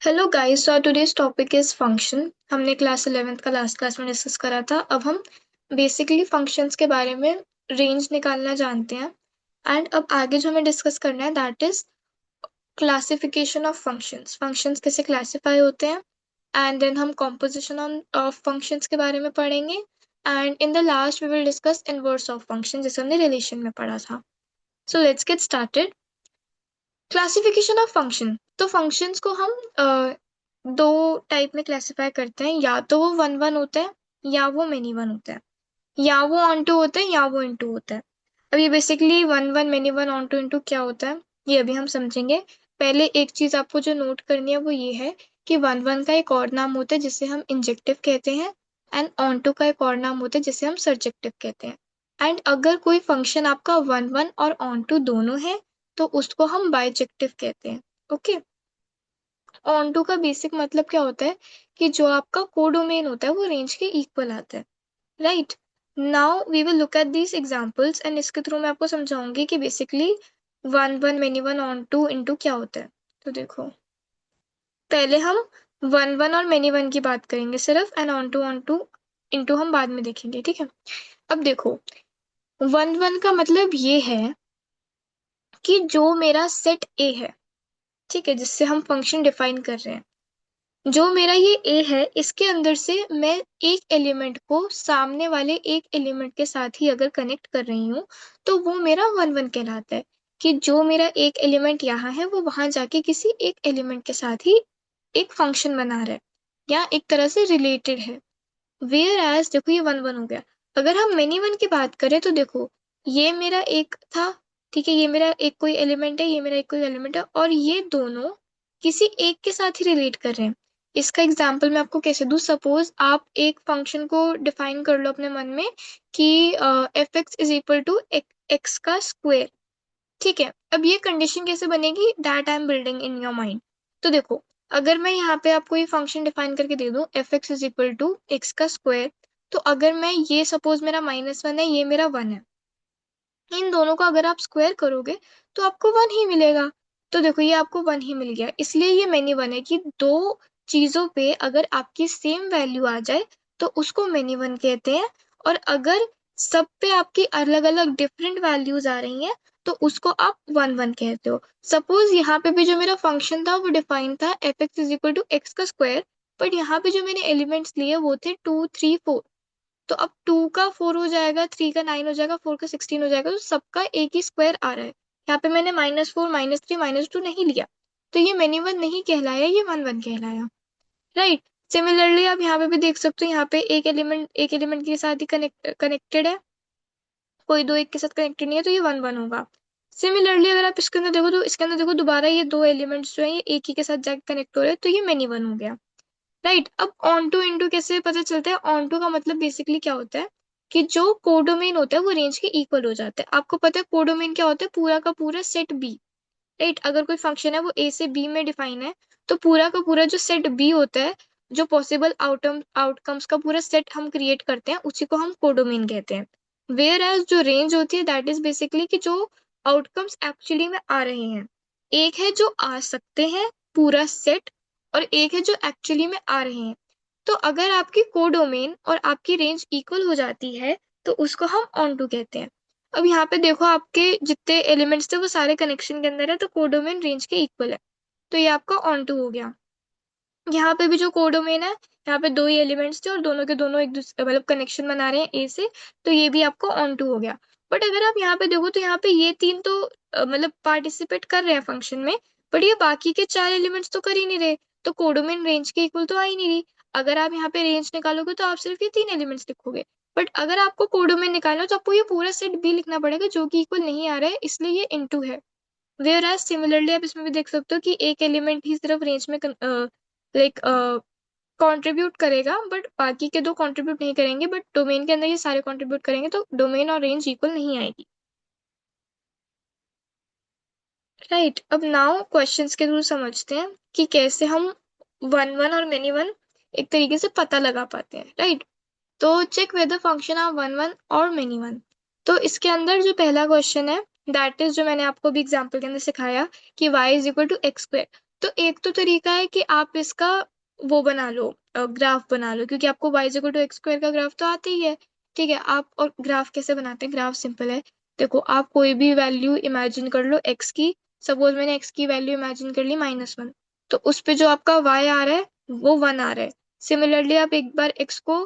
Hello guys, so today's topic is function. हमने class 11th का last class में discuss करा था। अब हम बेसिकली फंक्शंस के बारे में रेंज निकालना जानते हैं। एंड अब आगे जो हमें डिस्कस करना है that is classification of functions. Functions कैसे क्लासिफाई होते हैं, एंड देन हम कॉम्पोजिशन ऑफ फंक्शंस के बारे में पढ़ेंगे। And in the last we will discuss inverse of function, जैसे हमने रिलेशन में पढ़ा था। So let's get started. Classification of function. तो फंक्शंस को हम दो टाइप में क्लासिफाई करते हैं, या तो वो वन वन होता है या वो मेनी वन होता है, या वो ऑन टू होता है या वो इन टू होता है। अब ये basically one one many one onto into क्या होता है ये अभी हम समझेंगे। पहले एक चीज आपको जो नोट करनी है वो ये है कि वन वन का एक और नाम होता है जिसे हम इंजेक्टिव कहते हैं, एंड ऑन टू का एक और नाम होता है जिसे हम सर्जेक्टिव कहते हैं। एंड अगर कोई फंक्शन आपका वन वन और ऑन टू दोनों है तो उसको हम बाइजेक्टिव कहते हैं। ओके। ऑन टू का बेसिक मतलब क्या होता है कि जो आपका कोडोमेन होता है वो रेंज के इक्वल आता है। Right. Now we will look at these examples and इसके थ्रू मैं आपको समझाऊंगी कि basically one one many one onto into क्या होता है। तो देखो, पहले हम वन वन और मेनी वन की बात करेंगे सिर्फ, एंड ऑन टू इंटू हम बाद में देखेंगे, ठीक है। अब देखो, वन वन का मतलब ये है कि जो मेरा सेट ए है, ठीक है, जिससे हम फंक्शन डिफाइन कर रहे हैं, जो मेरा ये ए है इसके अंदर से मैं एक एलिमेंट को सामने वाले एक एलिमेंट के साथ ही अगर कनेक्ट कर रही हूँ तो वो मेरा वन वन कहलाता है। कि जो मेरा एक एलिमेंट यहाँ है वो वहां जाके किसी एक एलिमेंट के साथ ही एक फंक्शन बना रहा है या एक तरह से रिलेटेड है। वेयर एज देखो ये वन वन हो गया। अगर हम मेनी वन की बात करें तो देखो, ये मेरा एक था, ठीक है, ये मेरा एक कोई एलिमेंट है, ये मेरा एक कोई एलिमेंट है, और ये दोनों किसी एक के साथ ही रिलेट कर रहे हैं। इसका एग्जाम्पल मैं आपको कैसे दूं। सपोज आप एक फंक्शन को डिफाइन कर लो अपने मन में कि f x is equal to x का स्क्वायर, ठीक है। अब ये कंडीशन कैसे बनेगी, that I am building in your mind. तो देखो, अगर मैं यहाँ पे आपको ये फंक्शन डिफाइन करके दे दूं f x is equal to x का स्क्वायर, तो अगर मैं ये सपोज मेरा माइनस वन है, ये मेरा वन है, इन दोनों को अगर आप स्क्वायर करोगे तो आपको वन ही मिलेगा। तो देखो ये आपको वन ही मिल गया, इसलिए ये मैनी वन है कि दो चीजों पे अगर आपकी सेम वैल्यू आ जाए तो उसको मैनी वन कहते हैं। और अगर सब पे आपकी अलग अलग डिफरेंट वैल्यूज आ रही हैं तो उसको आप वन वन कहते हो। सपोज यहाँ पे भी जो मेरा फंक्शन था वो डिफाइन था f x is equal to x का स्क्वायर, बट यहाँ पे जो मैंने एलिमेंट्स लिए वो थे टू थ्री फोर। तो अब टू का फोर हो जाएगा, थ्री का नाइन हो जाएगा, फोर का सिक्सटीन हो जाएगा, तो सबका एक ही स्क्वायर आ रहा है। यहाँ पे मैंने minus four minus three minus two नहीं लिया, तो ये मैनी वन नहीं कहलाया, ये वन वन कहलाया। राइट। सिमिलरली आप यहाँ पे भी देख सकते हो, यहाँ पे एक एलिमेंट के साथ ही कनेक्टेड है, कोई दो एक के साथ कनेक्टेड नहीं है, तो ये वन वन होगा। सिमिलरली अगर आप इसके अंदर देखो तो इसके अंदर देखो दोबारा ये दो एलिमेंट्स जो है ये एक ही के साथ जाके कनेक्ट हो रहे हैं, तो ये मैनी वन हो गया। राइट। अब ऑन टू इंटू कैसे पता चलता है। ऑन टू का मतलब बेसिकली क्या होता है कि जो कोडोमेन होता है वो रेंज के इक्वल हो जाता है। आपको पता है कोडोमेन क्या होता है, पूरा का पूरा सेट बी। राइट। अगर कोई फंक्शन है वो ए से बी में डिफाइन है, तो पूरा का पूरा जो सेट बी होता है, जो पॉसिबल आउटकम्स का पूरा सेट हम क्रिएट करते हैं उसी को हम कोडोमेन कहते हैं। वेयर एज जो रेंज होती है दैट इज बेसिकली कि जो आउटकम्स एक्चुअली में आ रहे हैं, एक है जो आ सकते हैं पूरा सेट, और एक है जो एक्चुअली में आ रहे हैं। तो अगर आपकी कोडोमेन और आपकी रेंज इक्वल हो जाती है तो उसको हम ऑन टू कहते हैं। अब यहाँ पे देखो आपके जितने एलिमेंट्स थे वो सारे कनेक्शन के अंदर है, तो कोडोमेन रेंज के इक्वल है, तो ये आपका ऑन टू हो गया। यहाँ पे भी जो कोडोमेन है, यहाँ पे दो ही एलिमेंट्स थे और दोनों के दोनों एक दूसरे मतलब कनेक्शन बना रहे हैं ए से, तो ये भी आपको ऑन टू हो गया। बट अगर आप यहाँ पे देखो तो यहाँ पे ये तीन तो मतलब पार्टिसिपेट कर रहे हैं फंक्शन में, बट ये बाकी के चार एलिमेंट्स तो कर ही नहीं रहे, तो कोडोमेन रेंज के इक्वल तो आ ही नहीं रही। अगर आप यहाँ पे रेंज निकालोगे तो आप सिर्फ ये तीन एलिमेंट्स लिखोगे, बट अगर आपको कोडोमेन निकालना है तो आपको ये पूरा सेट बी लिखना पड़ेगा जो कि इक्वल नहीं आ रहा है, इसलिए ये इनटू है। वेयर एज सिमिलरली आप इसमें भी देख सकते हो कि एक एलिमेंट ही सिर्फ रेंज में लाइक कंट्रीब्यूट करेगा, बट बाकी के दो कंट्रीब्यूट नहीं करेंगे, बट डोमेन के अंदर ये सारे कंट्रीब्यूट करेंगे, तो डोमेन और रेंज इक्वल नहीं आएगी। राइट। अब नाउ क्वेश्चंस के थ्रू समझते हैं कि कैसे हम वन वन और मेनी वन एक तरीके से पता लगा पाते हैं। राइट। तो check whether function are one one और मेनी वन। तो इसके अंदर जो पहला क्वेश्चन है दैट इज जो मैंने आपको भी एग्जांपल के अंदर सिखाया कि y is equal to x square. तो एक तो तरीका है कि आप इसका वो बना लो, ग्राफ बना लो, क्योंकि आपको y equal to x square का ग्राफ तो आता ही है। ठीक है, आप और ग्राफ कैसे बनाते हैं? ग्राफ सिंपल है। देखो, आप कोई भी वैल्यू इमेजिन कर लो x की। सपोज मैंने x की वैल्यू इमेजिन कर ली -1, तो उस पे जो आपका y आ रहा है वो 1 आ रहा है। सिमिलरली आप एक बार x को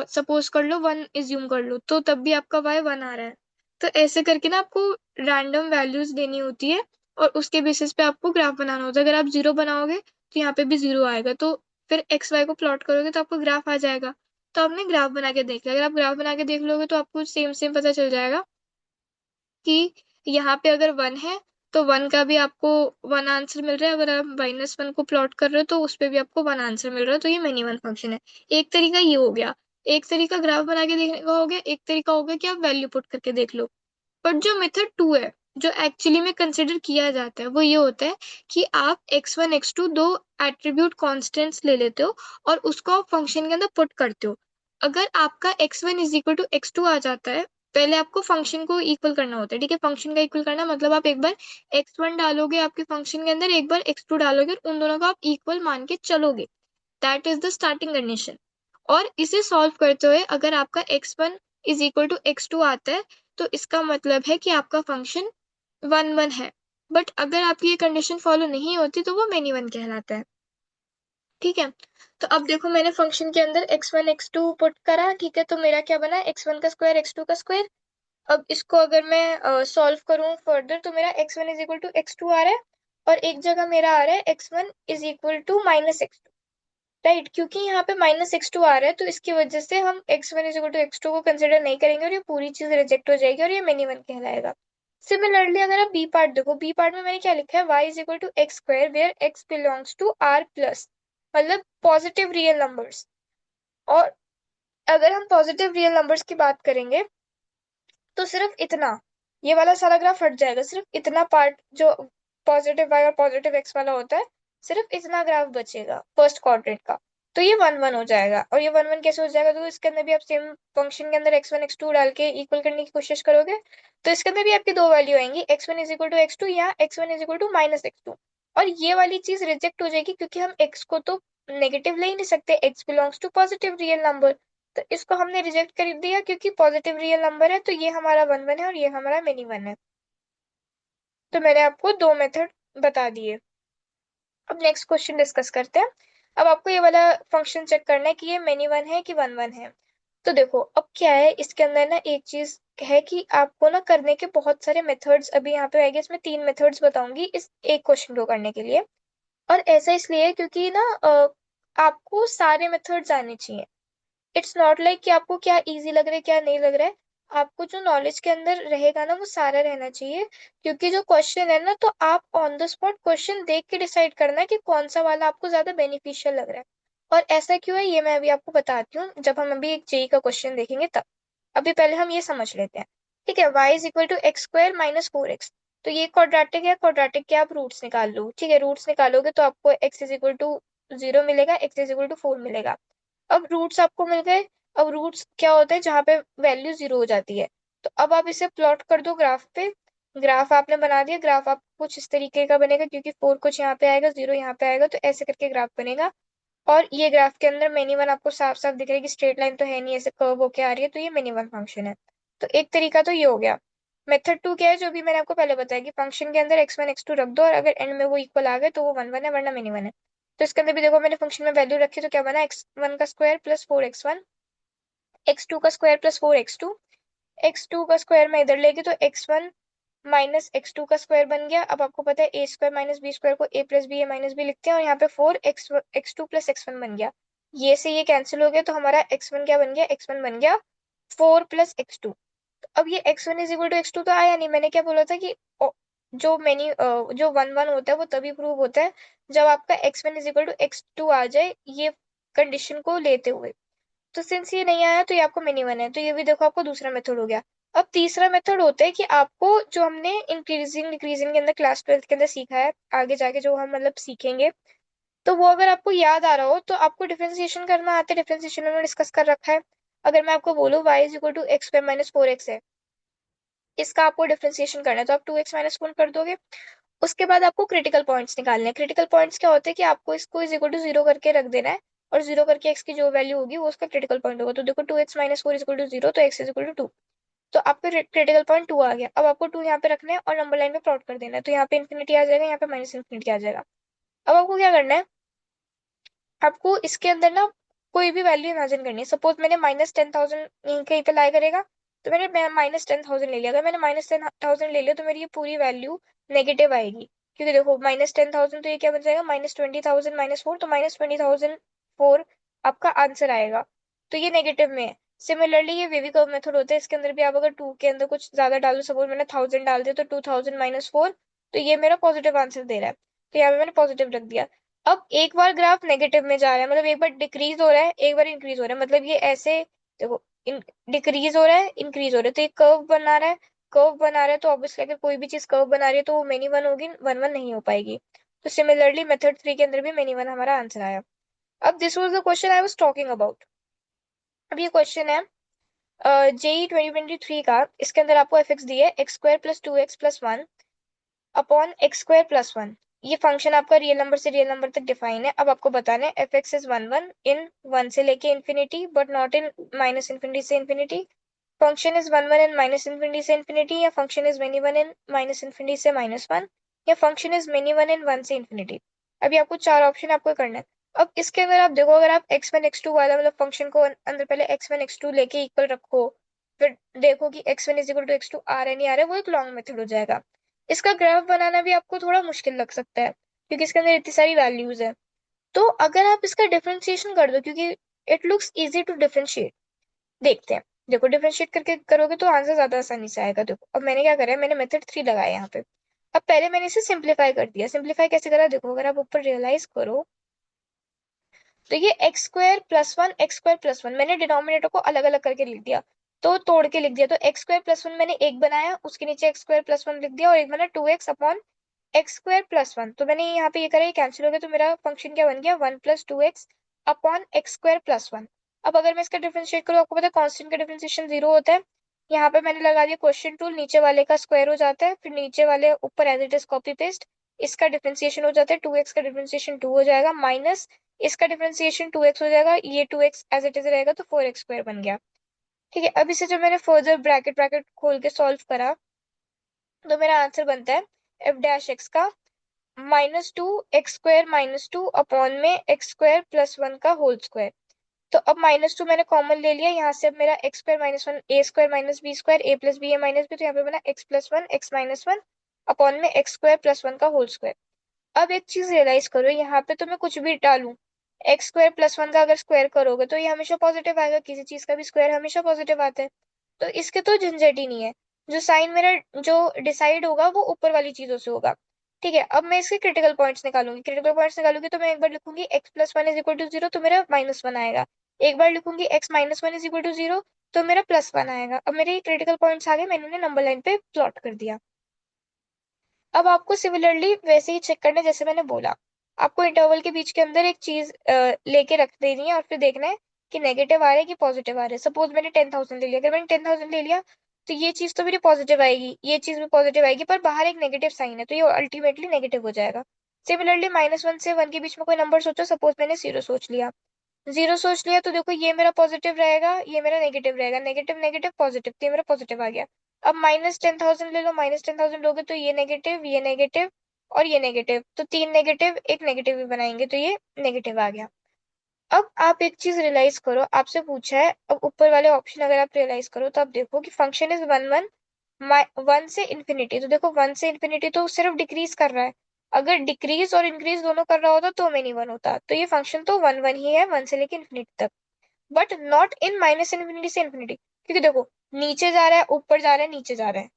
सपोज कर लो 1 इज्यूम कर लो, तो तब भी आपका y 1 आ रहा है। तो ऐसे करके ना आपको रैंडम वैल्यूज देनी होती है और उसके बेसिस पे आपको ग्राफ बनाना होता है। अगर आप 0 बनाओगे तो यहाँ पे भी 0 आएगा, तो फिर एक्स वाई को प्लॉट करोगे तो आपको ग्राफ आ जाएगा। तो आपने ग्राफ बना के देख लिया। अगर आप ग्राफ बना के देख लोगे तो आपको सेम सेम पता चल जाएगा कि यहाँ पे अगर 1 है तो 1 का भी आपको 1 आंसर मिल रहा है। अगर आप -1 को प्लॉट कर रहे हो तो उस पे भी आपको 1 आंसर मिल रहा है। तो ये मिनी वन फंक्शन है। एक तरीका ये हो गया। एक तरीका ग्राफ बना के देखने का हो गया। एक तरीका हो गया कि आप वैल्यू पुट करके देख लो। बट जो मेथड 2 है, जो एक्चुअली में कंसिडर किया जाता है, वो ये होता है कि आप x1 x2 दो एट्रीब्यूट कॉन्स्टेंट्स ले लेते हो और उसको आप फंक्शन के अंदर पुट करते हो। अगर आपका x1 is equal to x2 आ जाता है, पहले आपको फंक्शन को इक्वल करना होता है। ठीक है, फंक्शन का इक्वल करना मतलब आप एक बार x1 डालोगे आपके फंक्शन के अंदर, एक बार x2 डालोगे, और उन दोनों को आप इक्वल मान के चलोगे। That is the starting condition. और इसे सॉल्व करते हुए अगर आपका x1 is equal to x2 आता है, तो इसका मतलब है कि आपका फंक्शन 1 1 है। बट अगर आपकी ये कंडीशन फॉलो नहीं होती तो वो मेनी वन कहलाता है। ठीक है, तो अब देखो, मैंने फंक्शन के अंदर x1 x2 पुट करा। ठीक है, तो मेरा क्या बना? x1 का स्क्वायर x2 का स्क्वायर। अब इसको अगर मैं सॉल्व करूं फर्दर, तो मेरा x1 is equal to x2 आ रहा है, और एक जगह मेरा आ रहा है x1 is equal to -x2। Right, क्योंकि यहाँ पे -x2 आ रहा है तो इसकी वजह से हम x1 is equal to x2 को कंसिडर नहीं करेंगे और ये पूरी चीज रिजेक्ट हो जाएगी और ये मिनी वन कहलाएगा। सिमिलरली अगर आप बी पार्ट देखो, बी पार्ट में मैंने क्या लिखा है? y is equal to x square where x belongs to r plus, मतलब पॉजिटिव रियल नंबर्स। और अगर हम पॉजिटिव रियल नंबर्स की बात करेंगे तो सिर्फ इतना, ये वाला सारा ग्राफ हट जाएगा। सिर्फ इतना पार्ट जो पॉजिटिव y और पॉजिटिव x वाला होता है, सिर्फ इतना ग्राफ बचेगा फर्स्ट क्वाड्रेंट का। तो ये 1 1 हो जाएगा। और ये 1 1 कैसे हो जाएगा? तो इसके अंदर भी आप सेम फंक्शन के अंदर x1 x2 डाल के इक्वल करने की कोशिश करोगे, तो इसके अंदर भी आपकी दो वैल्यू आएंगी, x1 is equal to x2 या x1 is equal to -x2। और ये वाली चीज रिजेक्ट हो जाएगी क्योंकि हम x को तो नेगेटिव ले ही नहीं सकते, x belongs to positive real number. तो इसको हमने रिजेक्ट कर दिया क्योंकि पॉजिटिव रियल नंबर है। तो ये हमारा 1 1 है और ये हमारा मिनी वन है। तो मैंने आपको दो मेथड बता दिए। अब नेक्स्ट क्वेश्चन डिस्कस करते हैं। अब आपको ये वाला फंक्शन चेक करना है कि ये मिनी वन है कि 1 1 है। तो देखो, अब क्या है इसके अंदर ना, एक चीज है कि आपको ना करने के बहुत सारे मेथड्स अभी यहाँ पे आएंगे। इसमें 3 मेथड्स बताऊंगी इस एक क्वेश्चन को करने के लिए। और ऐसा इसलिए क्योंकि ना आपको सारे मेथड्स आने चाहिए। इट्स नॉट लाइक कि आपको क्या इजी लग रहा है क्या नहीं लग रहा है। आपको जो नॉलेज के अंदर रहेगा ना वो सारा रहना चाहिए। क्योंकि जो क्वेश्चन है ना, तो आप ऑन द स्पॉट क्वेश्चन देख के डिसाइड करना है कि कौन सा वाला आपको ज्यादा बेनिफिशियल लग रहा है। और ऐसा क्यों है ये मैं अभी आपको बताती हूँ, जब हम अभी एक जेई का क्वेश्चन देखेंगे तब। अभी पहले हम ये समझ लेते हैं। ठीक है, y is equal to x square -4x। तो ये क्वाड्रेटिक है, क्वाड्रेटिक के आप रूट्स निकाल लो। ठीक है, रूट्स निकालोगे तो आपको x इज इक्वल टू 0 मिलेगा, x इज इक्वल टू 4 मिलेगा। अब रूट्स आपको मिल गए। अब रूट्स क्या होते हैं? जहाँ पे वैल्यू 0 हो जाती है। तो अब आप इसे प्लॉट कर दो ग्राफ पे। ग्राफ आपने बना दिया। ग्राफ आप कुछ इस तरीके का बनेगा, क्योंकि 4 कुछ यहाँ पे आएगा, 0 यहाँ पे आएगा, तो ऐसे करके ग्राफ बनेगा। और ये ग्राफ के अंदर मिनी वन आपको साफ साफ दिख रहा है कि स्ट्रेट लाइन तो है नहीं, ऐसे कर्व होके आ रही है, तो ये मिनी वन फंक्शन है। तो एक तरीका तो ये हो गया। मेथड 2 क्या है? जो भी मैंने आपको पहले बताया कि फंक्शन के अंदर x1 x2 रख दो और अगर एंड में वो इक्वल आ गए तो वो 1 1 है, वरना मिनी वन है। तो इसके अंदर भी देखो, मैंने फंक्शन में वैल्यू रखी तो क्या बना? x1 का स्क्वायर प्लस 4x1, x2 का स्क्वायर प्लस 4x2। x2 का स्क्वायर मैं इधर लेगी तो x1 माइनस x2 का स्क्वायर बन गया। अब आपको पता है a square minus b square को a plus b a minus b लिखते हैं, और यहाँ पे 4x2 प्लस x1 बन गया। ये से ये कैंसिल हो गया तो हमारा x1 क्या बन गया? x1 बन गया 4 प्लस x2। अब ये x1 is equal to x2 तो आया नहीं। मैंने क्या बोला था कि जो 1 1 होता है वो तभी प्रूव होता है जब आपका x1 is equal to x2 आ जाए, ये कंडीशन को लेते हुए। तो सिंस ये नहीं आया तो ये आपको मिनी वन है। तो ये भी देखो आपको दूसरा मेथड हो गया। अब तीसरा मेथड होता है कि आपको जो हमने इंक्रीजिंग डिक्रीजिंग के अंदर क्लास 12 के अंदर सीखा है, आगे जाके जो हम मतलब सीखेंगे, तो वो अगर आपको याद आ रहा हो तो आपको डिफरेंशिएशन करना आता है। डिफरेंशिएशन हमने डिस्कस कर रखा है। अगर मैं आपको बोलूँ y is equal to x square minus 4x है, इसका आपको डिफरेंशिएशन करना है, तो आप 2x माइनस 1 कर दोगे। उसके बाद आपको क्रिटिकल पॉइंट्स निकालने हैं। क्रिटिकल पॉइंट्स क्या होते हैं कि आपको इसको इज इक्वल टू 0 करके रख देना है और 0 करके x की जो वैल्यू होगी वो उसका क्रिटिकल पॉइंट होगा। तो देखो 2x minus 4 is equal to 0, तो x इज इक्वल टू 2। तो आपका क्रिटिकल पॉइंट 2 आ गया। अब आपको 2 यहाँ पे रखना है और नंबर लाइन में प्लॉट कर देना है। तो यहाँ पे इन्फिनिटी आ जाएगा, यहाँ पे माइनस इन्फिनिटी आ जाएगा। अब आपको क्या करना है, आपको इसके अंदर ना कोई भी वैल्यू इमेजिन करनी है। सपोज मैंने -10,000 कहीं पे लाई करेगा, तो मैंने -10,000 ले लिया। अगर मैंने -10,000 ले लिया तो मेरी ये पूरी वैल्यू नेगेटिव आएगी, क्योंकि देखो -10,000 तो ये क्या बन जाएगा, -20,000 -4, तो -20,004 आपका आंसर आएगा। तो ये नेगेटिव में है। सिमिलरली ये वेवी कर्व मेथड होता है, इसके अंदर भी आप अगर 2 के अंदर कुछ ज्यादा डालो, सपोज मैंने 1000 डाल दिया तो 2000 -4, तो ये मेरा पॉजिटिव आंसर दे रहा है। तो यहाँ पे मैंने पॉजिटिव रख दिया। अब एक बार ग्राफ नेगेटिव में जा रहा है, मतलब एक बार डिक्रीज हो रहा है, एक बार इंक्रीज हो रहा है, मतलब ये ऐसे देखो डिक्रीज हो रहा है, इंक्रीज हो रहा है, तो ये कर्व बना रहा है। कर्व बना रहा है तो ऑब्वियसली अगर कोई भी चीज कर्व बना रही है तो वो मेनी वन होगी, वन वन नहीं हो पाएगी। तो सिमिलरली मेथड 3 के अंदर भी मेनी वन हमारा आंसर आया। अब this was the question I was talking about. अब ये क्वेश्चन है जेई 2023 का। इसके अंदर आपको एफ एक्स दिए x square plus 2x+1 upon x square plus 1। ये फंक्शन आपका रियल नंबर से रियल नंबर तक डिफाइन है। अब आपको बताना है एफ एक्स इज 1 1 इन 1 से लेके infinity, but not in minus infinity से infinity. Function is 1 1 in minus infinity से इन्फिनिटी, या function is many one in minus infinity से -1, या function is many one in 1 से इन्फिनिटी। अभी आपको चार ऑप्शन आपको करना है। अब इसके अंदर आप देखो, अगर आप x1 x2 वाला मतलब फंक्शन को अंदर पहले x1 x2 लेके इक्वल रखो, फिर देखो कि x1 is equal to x2 आ रहा है नहीं आ रहा है, वो एक लॉन्ग मेथड हो जाएगा। इसका ग्राफ बनाना भी आपको थोड़ा मुश्किल लग सकता है, क्योंकि इसके अंदर इतनी सारी वैल्यूज है। तो अगर आप इसका डिफरेंशिएशन कर दो, क्योंकि it looks easy to differentiate, देखते हैं। देखो डिफरेंशिएट करके करोगे तो आंसर ज्यादा आसानी से आएगा। देखो अब मैंने क्या करा है, मैंने मेथड 3 लगाया यहाँ पे। अब पहले मैंने इसे सिंप्लीफाई कर दिया। सिंप्लीफाई कैसे करा, देखो अगर आप ऊपर रियलाइज करो तो ये x² + 1 मैंने डिनोमिनेटर को अलग अलग करके लिख दिया, तो तोड़ के लिख दिया। तो x² + 1 मैंने एक बनाया, उसके नीचे x² + 1 लिख दिया, और एक बना 2x अपॉन x² + 1। तो मैंने यहाँ पे ये करा, ये कैंसिल हो गया, तो मेरा फंक्शन क्या बन गया, 1 + 2x अपॉन x² + 1। अब अगर मैं इसका डिफरेंशिएट करूँ, आपको पता है कांस्टेंट का डिफरेंशिएशन 0 होता है। यहाँ पे मैंने लगा दिया क्वेश्चन टूल, नीचे वाले का स्क्वायर हो जाता है, फिर नीचे वाले ऊपर as it is copy paste. इसका डिफरेंशिएशन हो जाता है 2x का डिफरेंशिएशन 2 हो जाएगा, माइनस इसका डिफरेंशिएशन 2x हो जाएगा, ये 2x एज इट इज रहेगा, तो 4x² बन गया। ठीक है, अब इसे जब मैंने फर्दर ब्रैकेट ब्रैकेट खोल के सॉल्व करा, तो मेरा आंसर बनता है f' का -2x² - 2 अपॉन में x² + 1 का होल स्क्वायर। तो अब -2 मैंने कॉमन ले लिया यहाँ से। अब मेरा x² - 1 a² - b² a + b a - b, तो यहाँ पे बना x+1 x-1 अपॉन में x² + 1 का होल स्क्वायर। अब एक चीज रियलाइज करो, यहाँ पे तो मैं कुछ भी डालूं, x² + 1 का अगर स्क्वायर करोगे तो ये हमेशा पॉजिटिव आएगा, किसी चीज का भी स्क्वायर हमेशा पॉजिटिव आता है। तो इसके तो झंझट ही नहीं है। जो साइन मेरा जो डिसाइड होगा वो ऊपर वाली चीजों से होगा। ठीक है, अब मैं इसके क्रिटिकल पॉइंट्स निकालूंगी। क्रिटिकल पॉइंट्स निकालूंगी तो मैं एक बार लिखूंगी x+1 इज इक्वल टू 0, तो मेरा -1 आएगा। एक बार लिखूंगी x-1 इज इक्वल टू 0, तो मेरा +1 आएगा। अब मेरे क्रिटिकल पॉइंट्स आ गए, मैंने उन्हें नंबर लाइन पे प्लॉट कर दिया। अब आपको सिमिलरली वैसे ही चेक करना है जैसे मैंने बोला। आपको इंटरवल के बीच के अंदर एक चीज लेके रख देनी है और फिर देखना है कि नेगेटिव आ रहा है कि पॉजिटिव आ रहा है। सपोज मैंने 10,000 ले लिया, अगर मैंने 10,000 ले लिया तो ये चीज तो मेरी पॉजिटिव आएगी, ये चीज भी पॉजिटिव आएगी, पर बाहर एक नेगेटिव साइन है, तो ये अल्टीमेटली नेगेटिव हो जाएगा। सिमिलरली -1 से 1 के बीच में कोई नंबर सोचो, सपोज मैंने 0 सोच लिया। 0 सोच लिया तो देखो ये मेरा पॉजिटिव रहेगा, ये मेरा नेगेटिव रहेगा, नेगेटिव नेगेटिव पॉजिटिव, तो ये मेरा पॉजिटिव आ गया। अब -10,000 ले लो, -10,000 लोगे तो ये नेगेटिव और ये नेगेटिव, तो 3 नेगेटिव एक नेगेटिव भी बनाएंगे, तो ये नेगेटिव आ गया। अब आप एक चीज रियलाइज करो, आपसे पूछा है, अब ऊपर वाले ऑप्शन अगर आप रियलाइज करो तो आप देखो कि फंक्शन इज 1 1 1 से इन्फिनिटी। तो देखो 1 से इन्फिनिटी तो सिर्फ डिक्रीज कर रहा है। अगर डिक्रीज और इंक्रीज दोनों कर रहा होता तो मेनी वन होता, तो ये फंक्शन तो 1 1 ही है, 1 से लेके इन्फिनिटी तक, but not in minus infinity से इन्फिनिटी। क्योंकि देखो नीचे जा रहा है, ऊपर जा रहा है, नीचे जा रहा है,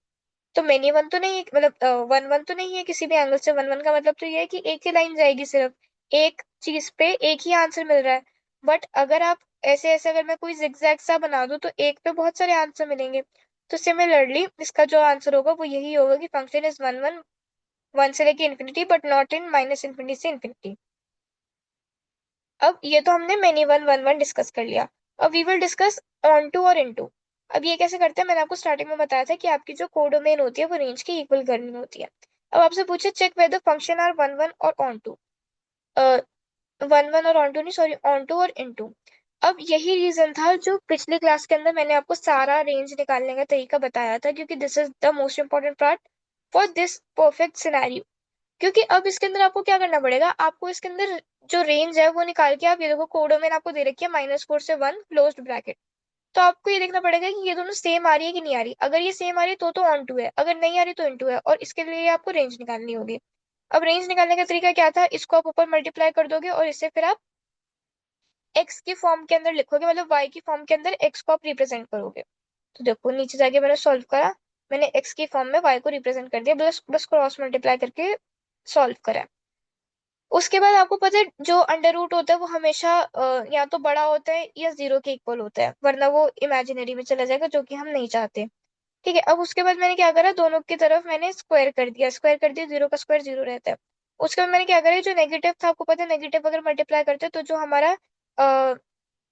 तो मेनी वन तो नहीं है, मतलब 1 1 तो नहीं है किसी भी एंगल से। 1 1 का मतलब तो ये है कि एक ही लाइन जाएगी, सिर्फ एक चीज पे एक ही आंसर मिल रहा है। बट अगर आप ऐसे ऐसे अगर मैं कोई जिगजैग सा बना दूं तो एक पे बहुत सारे आंसर मिलेंगे। तो सिमिलरली इसका जो आंसर होगा वो यही होगा कि फंक्शन इज 1 1 1 से लेके infinity, but not in minus infinity से इन्फिनिटी। अब ये तो हमने many one one one discuss कर लिया। अब we will discuss onto और इन टू। अब ये कैसे करते हैं, मैंने आपको स्टार्टिंग में बताया था कि आपकी जो कोडोमेन होती है वो रेंज की इक्वल करनी होती है। अब आपसे पूछे check whether function are one one और ऑन टू, वन वन और ऑन टू नहीं, सॉरी, ऑन टू और इन टू। अब यही रीजन था जो पिछली क्लास के अंदर मैंने आपको सारा रेंज निकालने का तरीका बताया था, क्योंकि this is the most important part for this perfect scenario. क्योंकि अब इसके अंदर आपको क्या करना पड़ेगा, आपको इसके अंदर जो रेंज है वो निकाल के, आप ये देखो कोडोमेन आपको दे रखी है -4 से 1 क्लोज्ड ब्रैकेट, तो आपको ये देखना पड़ेगा कि ये दोनों सेम आ रही है कि नहीं आ रही। अगर ये सेम आ रही है तो ऑन टू है, अगर नहीं आ रही तो इन टू है, और इसके लिए आपको रेंज निकालनी होगी। अब रेंज निकालने का तरीका क्या था, इसको आप ऊपर मल्टीप्लाई कर दोगे और इससे फिर आप एक्स की फॉर्म के अंदर लिखोगे, मतलब वाई की फॉर्म के अंदर एक्स को आप रिप्रेजेंट करोगे। तो देखो नीचे जाके मैंने सॉल्व करा, मैंने एक्स की फॉर्म में वाई को रिप्रेजेंट कर दिया, बस बस क्रॉस मल्टीप्लाई करके सॉल्व करा। उसके बाद आपको पता है जो अंडर रूट होता है वो हमेशा या तो बड़ा होता है या जीरो के इक्वल होता है, वरना वो इमेजिनरी में चला जाएगा, जो कि हम नहीं चाहते। ठीक है, अब उसके बाद मैंने क्या करा, दोनों की तरफ मैंने स्क्वायर कर दिया, स्क्वायर कर दिया, जीरो का स्क्वायर जीरो रहता है। उसके बाद मैंने क्या करा, जो नेगेटिव था, आपको पता है नेगेटिव अगर मल्टीप्लाई करते हैं तो जो हमारा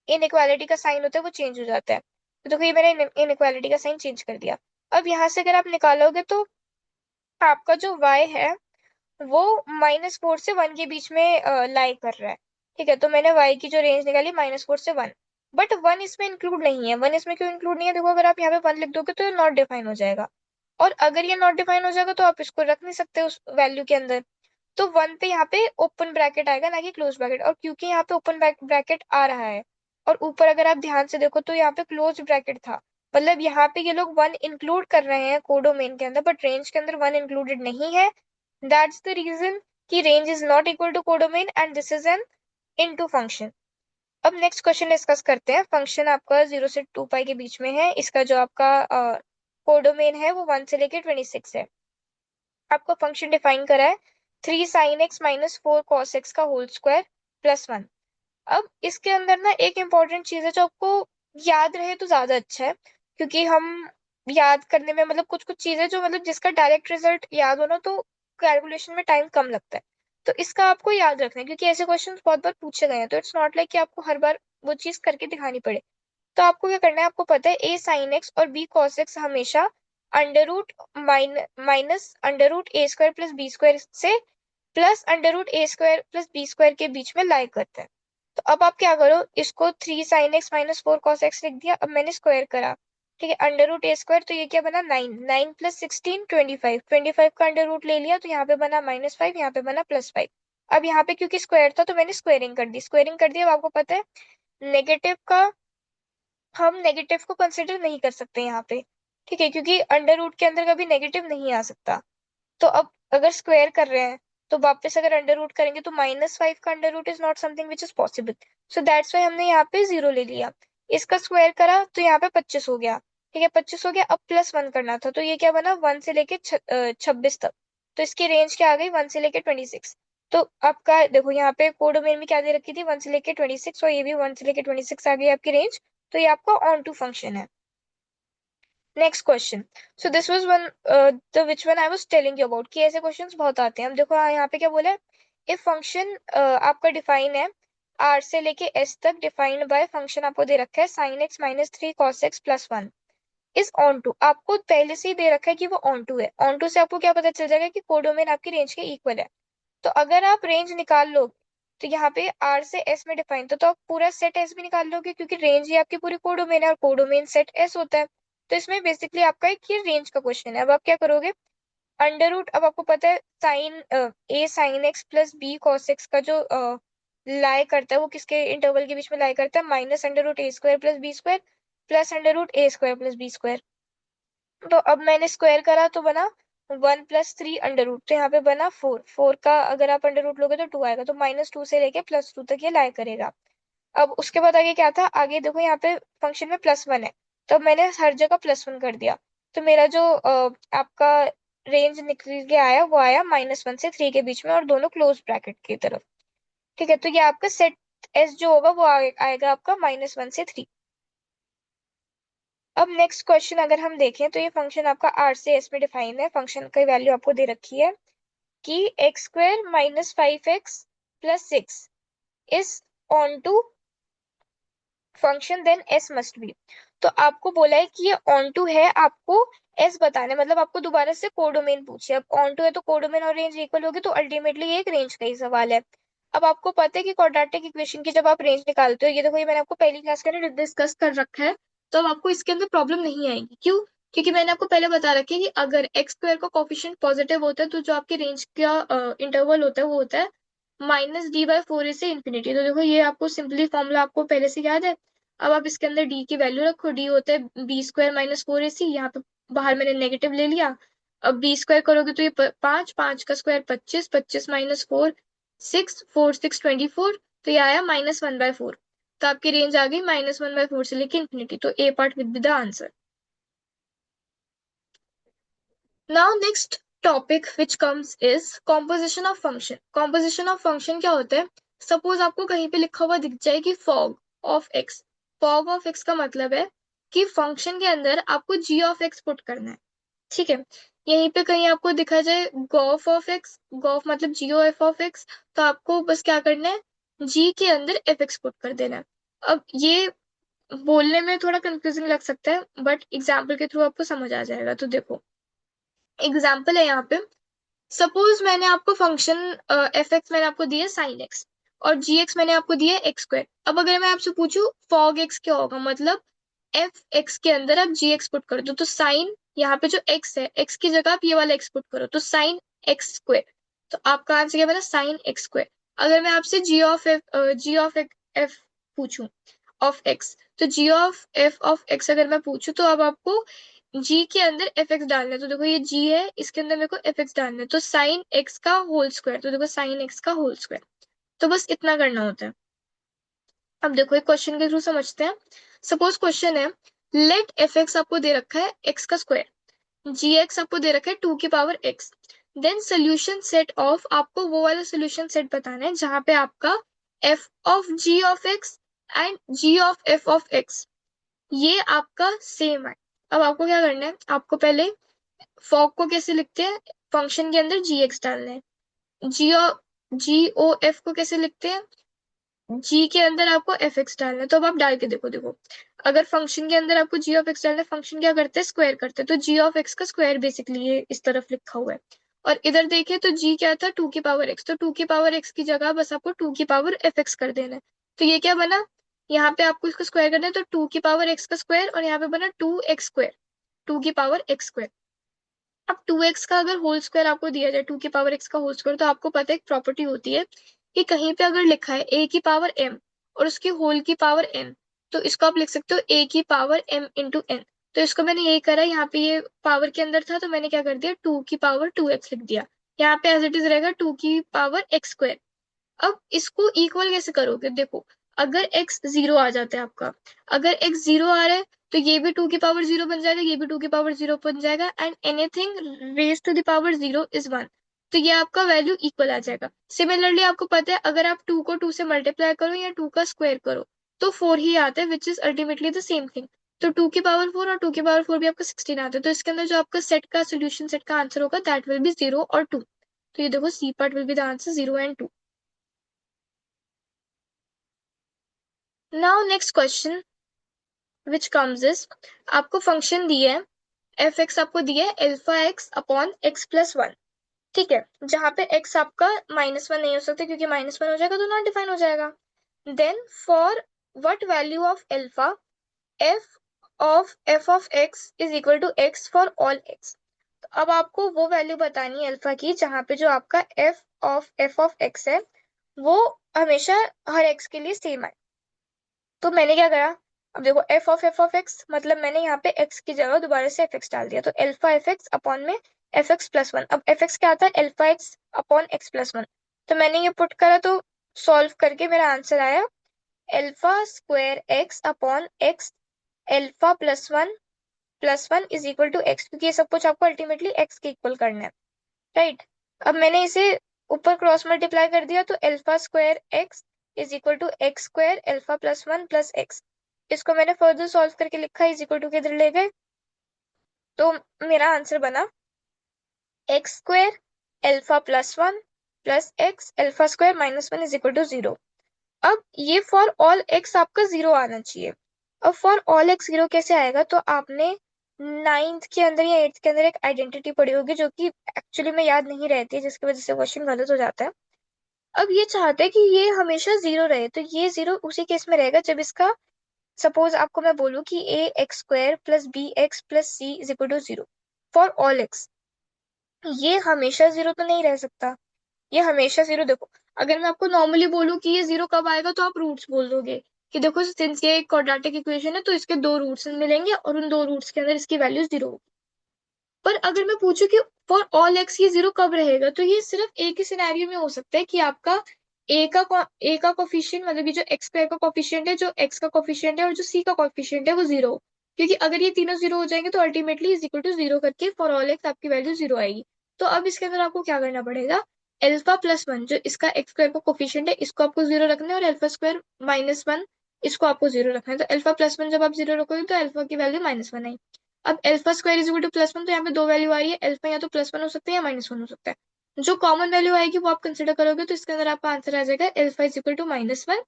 इनइक्वालिटी का साइन होता है वो चेंज हो जाता है। तो देखो ये मैंने इनइक्वालिटी का साइन चेंज कर दिया। अब यहाँ से अगर आप निकालोगे तो आपका जो y है वो -4 से 1 के बीच में लाई कर रहा है। ठीक है, तो मैंने y की जो रेंज निकाली -4 से 1, बट 1 इसमें इंक्लूड नहीं है। 1 इसमें क्यों इंक्लूड नहीं है, देखो अगर आप यहाँ पे 1 लिख दोगे तो ये नॉट डिफाइन हो जाएगा, और अगर ये नॉट डिफाइन हो जाएगा तो आप इसको रख नहीं सकते उस वैल्यू के अंदर। तो 1 पे यहाँ पे ओपन ब्रैकेट आएगा, ना कि क्लोज ब्रैकेट, और क्योंकि यहाँ पे ओपन ब्रैकेट आ रहा है और ऊपर अगर आप ध्यान से देखो तो यहाँ पे क्लोज ब्रैकेट था, मतलब यहाँ पे ये लोग 1 इंक्लूड कर रहे हैं कोडोमेन के अंदर, बट रेंज के अंदर 1 इंक्लूडेड नहीं है। दैट्स द रीजन कि range is not equal to codomain and this is an into function. अब नेक्स्ट क्वेश्चन डिस्कस करते हैं। फंक्शन आपका 0 से 2 पाई के बीच में है, इसका जो आपका कोडोमेन है वो 1 से लेके 26 है। आपको फंक्शन डिफाइन करा है 3 sin x - 4 cos x का होल स्क्वायर +1। अब इसके अंदर ना एक इम्पॉर्टेंट चीज है जो आपको याद रहे तो ज्यादा अच्छा है, क्योंकि हम याद करने में मतलब कुछ कुछ चीजें जो मतलब जिसका डायरेक्ट रिजल्ट याद हो ना तो कैलकुलेशन में टाइम कम लगता है, तो इसका आपको याद रखना है, क्योंकि ऐसे क्वेश्चन बहुत बार पूछे गए हैं, तो इट्स नॉट लाइक कि आपको हर बार वो चीज करके दिखानी पड़े। तो आपको क्या करना है, आपको पता है a sin x और b cos x हमेशा under root minus under root a square plus b square से plus under root a square plus b square के बीच में लाई करते हैं। तो अब आप क्या करो, इसको 3 sin x - 4 cos x लिख दिया, अब मैंने स्क्वायर करा। ठीक है, अंडर रूट a स्क्वायर, तो ये क्या बना 9, 9 + 16 25, 25 का अंडर रूट ले लिया, तो यहाँ पे बना -5, यहाँ पे बना +5। अब यहाँ पे क्योंकि स्क्वायर था तो मैंने स्क्वेयरिंग कर दी, स्क्वेयरिंग कर दी। अब आपको पता है नेगेटिव का हम नेगेटिव को कंसिडर नहीं कर सकते यहाँ पे, ठीक है, क्योंकि अंडर रूट के अंदर कभी नेगेटिव नहीं आ सकता। तो अब अगर स्क्वायर कर रहे हैं तो वापस अगर अंडर रूट करेंगे तो -5 का under root is not something which is possible, so that's why हमने यहाँ पे 0 ले लिया। इसका स्क्वायर करा तो यहाँ पे 25 हो गया। ठीक है, 25 हो गया, अब +1 करना था, तो ये क्या बना 1 से लेके 26 तक, तो इसकी रेंज क्या आ गई 1 से लेके 26। तो आपका देखो यहाँ पे कोड में क्या दे रखी थी 1 से लेके 26, और ये भी 1 से लेके 26 आ गई आपकी रेंज, तो ये आपका ऑन टू फंक्शन है। Next question, so this was one the which one I was telling you about, कि ऐसे क्वेश्चंस बहुत आते हैं। हम देखो यहाँ पे क्या बोला है, इफ फंक्शन आपका डिफाइन है r से लेके s तक, डिफाइंड बाय फंक्शन आपको दे रखा है sin x - 3 cos x +1 is onto, आपको पहले से ही दे रखा है कि वो ऑन टू है। ऑन टू से आपको क्या पता चल जाएगा कि कोडोमेन आपकी रेंज के इक्वल है। तो अगर आप रेंज निकाल लो तो यहाँ पे r से s में डिफाइन, तो आप पूरा सेट s भी निकाल लोगे, क्योंकि रेंज ही आपकी पूरी कोडोमेन है और कोडोमेन सेट s होता है। तो इसमें बेसिकली आपका एक ये रेंज का क्वेश्चन है। अब आप क्या करोगे, अंडर रूट, अब आपको पता है sine a sin x plus b cos x का जो लाई करता है वो किसके इंटरवल के बीच में लाई करता है, -√a² plus b square plus √a² plus b square. तो अब मैंने स्क्वायर करा तो बना 1 + 3 अंडर रूट, तो यहाँ पे बना 4, 4 का अगर आप अंडर रूट लोगे तो 2 आएगा, तो -2 से लेके +2 तक ये लाई करेगा। अब उसके बाद आगे क्या था, आगे देखो यहाँ पे फंक्शन में +1 है, तो मैंने हर जगह +1 कर दिया, तो मेरा जो आपका रेंज निकल के आया वो आया -1 से 3 के बीच में, और दोनों क्लोज ब्रैकेट की तरफ। ठीक है, तो ये आपका सेट एस जो होगा वो आएगा आपका -1 से 3। अब नेक्स्ट क्वेश्चन अगर हम देखें तो ये फंक्शन आपका आर से एस में डिफाइन है, फंक्शन की वैल्यू आपको दे रखी है कि x² - 5x + 6 is onto function then s must be. तो आपको बोला है कि ये ऑन टू है, आपको एस बताना है, मतलब आपको दोबारा से कोडोमेन पूछे। अब ऑन टू है तो कोडोमेन और रेंज इक्वल होगी, तो अल्टीमेटली ये एक रेंज का ही सवाल है। अब आपको पता है कि क्वाड्रेटिक इक्वेशन की जब आप रेंज निकालते हो, ये देखो ये मैंने आपको पहली क्लास के अंदर डिस्कस कर रखा है, तो अब आपको इसके अंदर प्रॉब्लम नहीं आएगी। क्यों? क्योंकि मैंने आपको पहले बता रखा है कि अगर एक्स स्क्वायर का कोफिशिएंट पॉजिटिव होता है तो जो आपकी रेंज का इंटरवल होता है वो होता है -d/4 से इन्फिनिटी। तो देखो ये आपको सिंपली फॉर्मूला आपको पहले से याद है। अब आप इसके अंदर डी की वैल्यू रखो, डी होता है b² - 4ac, यहाँ पे बाहर मैंने नेगेटिव ले लिया। अब बी स्क्वायर करोगे तो ये 5, 5 का स्क्वायर 25, 25 - 4 6, 4 6 24, तो ये आया -1/4। तो आपकी रेंज आ गई -1/4 से लेके इन्फिनिटी। तो A part with B the answer. Now next topic which comes is composition of function. Composition of function क्या होता है? सपोज आपको कहीं पे लिखा हुआ दिख जाए कि fog of x. Fog of x का मतलब है कि फंक्शन के अंदर आपको जी ऑफ एक्स पुट करना है। ठीक है, यहीं पे कहीं आपको दिखा जाए गॉफ ऑफ एक्स, गॉफ मतलब जीओ एफ ऑफ एक्स, तो आपको बस क्या करना है, जी के अंदर एफ एक्स पुट कर देना है। अब ये बोलने में थोड़ा कंफ्यूजिंग लग सकता है, बट एग्जाम्पल के थ्रू आपको समझ आ जाएगा। तो देखो एग्जाम्पल है यहाँ पे। सपोज मैंने आपको फंक्शन एफ एक्स मैंने आपको दिया साइन एक्स, और जी एक्स मैंने आपको दिया x²। अब अगर मैं आपसे पूछूं फॉग एक्स क्या होगा, मतलब एफ एक्स के अंदर आप जी एक्स पुट कर दो, तो साइन यहाँ पे जो x है, x की जगह आप ये वाला x पुट करो, तो साइन x²। तो आपका आंसर क्या बना? Sign x²। अगर मैं आपसे जी ऑफ एफ पूछूं ऑफ एक्स, तो जी ऑफ एफ ऑफ एक्स अगर मैं पूछूं, तो अब आपको जी के अंदर एफ एक्स डालना है। तो देखो ये जी है, इसके अंदर मेरे को एफ एक्स डालना है, तो साइन एक्स का होल स्क्वायर। तो देखो साइन एक्स का होल स्क्वायर, तो बस इतना करना होता है। अब देखो एक क्वेश्चन के थ्रू समझते हैं। सपोज क्वेश्चन है, लेट एफ एक्स आपको दे रखा है एक्स का स्क्वायर, जी एक्स आपको दे रखा है 2 की power x, then solution set of, आपको वो वाला सोल्यूशन सेट बताना है जहां पे आपका f of g of x and g of f of x ये आपका सेम है। अब आपको क्या करना है, आपको पहले फॉग को कैसे लिखते हैं, फंक्शन के अंदर जी एक्स डालना है। जी ओ एफ को कैसे लिखते हैं, जी के अंदर आपको एफ एक्स डालना है। तो अब आप डाल के देखो, देखो अगर फंक्शन के अंदर आपको जी ऑफ एक्स डालना है, फंक्शन क्या करते हैं, स्क्वायर करते हैं, तो जी ऑफ एक्स का स्क्वायर बेसिकली ये इस तरफ लिखा हुआ है। और इधर देखिए तो जी क्या था, 2 की पावर x, तो 2 की पावर x की जगह बस आपको 2 की पावर एफ एक्स कर देना है। तो ये क्या बना, यहाँ पे आपको इसको स्क्वायर करना है, तो 2 की पावर x का स्क्वायर, और यहाँ पे बना 2x², 2 की पावर x²। अब 2x का अगर होल स्क्वायर आपको दिया जाए, 2 की पावर x का होल स्क्वायर, तो आपको पता है एक प्रॉपर्टी होती है कि कहीं पे अगर लिखा है a की पावर m और उसकी होल की पावर n, तो इसको आप लिख सकते हो a की पावर m × n। तो इसको मैंने यही करा, यहाँ पे ये पावर के अंदर था तो मैंने क्या कर दिया, 2 की पावर 2x लिख दिया। यहाँ पे एज इट इज रहेगा 2 की पावर x²। अब इसको इक्वल कैसे करोगे, देखो अगर x 0 आ जाता है आपका, अगर x 0 आ रहा है तो ये भी 2 की पावर 0 बन जाएगा, ये भी 2 की पावर 0 बन जाएगा, and anything raise to the power 0 is 1। तो ये आपका वैल्यू इक्वल आ जाएगा। सिमिलरली आपको पता है अगर आप 2 को 2 से मल्टीप्लाई करो या 2 का स्क्वायर करो तो 4 ही आता है, which is ultimately the same thing. तो 2 की पावर 4 और 2 की पावर 4 भी आपका 16 आता है। तो इसके अंदर जो आपका सेट का सोल्यूशन सेट का आंसर होगा दैट विल बी 0 और 2। तो ये देखो c part will be the answer 0 and 2। Now next question which comes is, आपको फंक्शन दिया है एफ एक्स, आपको दिया है alpha x upon x plus 1। ठीक है, जहां पे एक्स आपका -1 नहीं हो सकता क्योंकि -1 हो जाएगा तो नॉट डिफाइन हो जाएगा। Then for what value of alpha f of x is equal to x for all x. तो अब आपको वो वैल्यू बतानी है अल्फा की जहां पे जो आपका एफ ऑफ एक्स है वो हमेशा हर एक्स के लिए सेम है। तो मैंने क्या करा, अब देखो एफ ऑफ एक्स मतलब मैंने यहाँ पे एक्स की जगह दोबारा से एफ एक्स डाल दिया, तो एल्फा एफ एक्स अपॉन में एफ एक्स प्लस 1। अब एफ एक्स क्या आता है, alpha x upon x plus 1। तो मैंने ये पुट करा, तो सॉल्व करके मेरा आंसर आया alpha square x upon x alpha plus one is equal to x, क्योंकि ये सब कुछ आपको अल्टीमेटली एक्स के इक्वल करना है, राइट। अब मैंने इसे ऊपर क्रॉस मल्टीप्लाई कर दिया, तो alpha square x is equal to x square alpha plus 1 plus x. इसको मैंने फर्दर सॉल्व करके लिखा, इज इक्वल टू के इधर ले गए, तो मेरा आंसर बना x square alpha plus 1 plus x alpha square -1 is equal to 0। अब ये फॉर ऑल एक्स आपका 0 आना चाहिए। अब फॉर ऑल एक्स 0 कैसे आएगा, तो आपने नाइन्थ के अंदर या एट्थ के अंदर एक आइडेंटिटी पड़ी होगी जो कि एक्चुअली में याद नहीं रहती है, जिसकी वजह से क्वेश्चन गलत हो जाता है। अब ये चाहते हैं कि ये हमेशा जीरो रहे, तो ये जीरो उसी केस में रहेगा जब इसका, सपोज आपको मैं बोलूं कि a x square plus b x plus c is equal to zero for all x. ये हमेशा जीरो तो नहीं रह सकता, ये हमेशा जीरो। देखो अगर मैं आपको नॉर्मली बोलूं कि ये जीरो कब आएगा, तो आप रूट्स बोल दोगे कि देखो सिंस ये एक क्वाड्रेटिक इक्वेशन है तो इसके दो रूट्स मिलेंगे और उन दो रूट्स के अंदर इसकी वैल्यू जीरो होगी। पर अगर मैं पूछूं कि फॉर ऑल एक्स ये जीरो कब रहेगा, तो ये सिर्फ एक ही सिनेरियो में हो सकता है कि आपका ए का कोफिशिएंट, मतलब ये जो एक्स स्क्वायर का कोफिशिएंट है, जो एक्स का कोफिशिएंट है और जो सी का कोफिशिएंट है वो जीरो हो। क्योंकि अगर ये तीनों जीरो हो जाएंगे तो ultimately is equal to zero करके फॉर ऑल एक्स आपकी वैल्यू जीरो आएगी। तो अब इसके अंदर आपको क्या करना पड़ेगा, एल्फा प्लस वन जो इसका एक्स स्क्वायर का कोफिशिएंट है इसको आपको जीरो रखना है, और एल्फा स्क्वायर माइनस वन इसको आपको जीरो रखना है। तो एल्फा प्लस वन जब आप जीरो रखोगे तो एल्फा की वैल्यू माइनस वन आई। अब alpha square is equal two plus one, तो यहाँ पे दो वैल्यू आ रही है, एल्फा या तो प्लस वन हो सकता है या माइनस वन हो सकता है। जो कॉमन वैल्यू आएगी वो आप कंसिडर करोगे, तो इसके अंदर आपका आंसर आ जाएगा alpha is equal to minus one.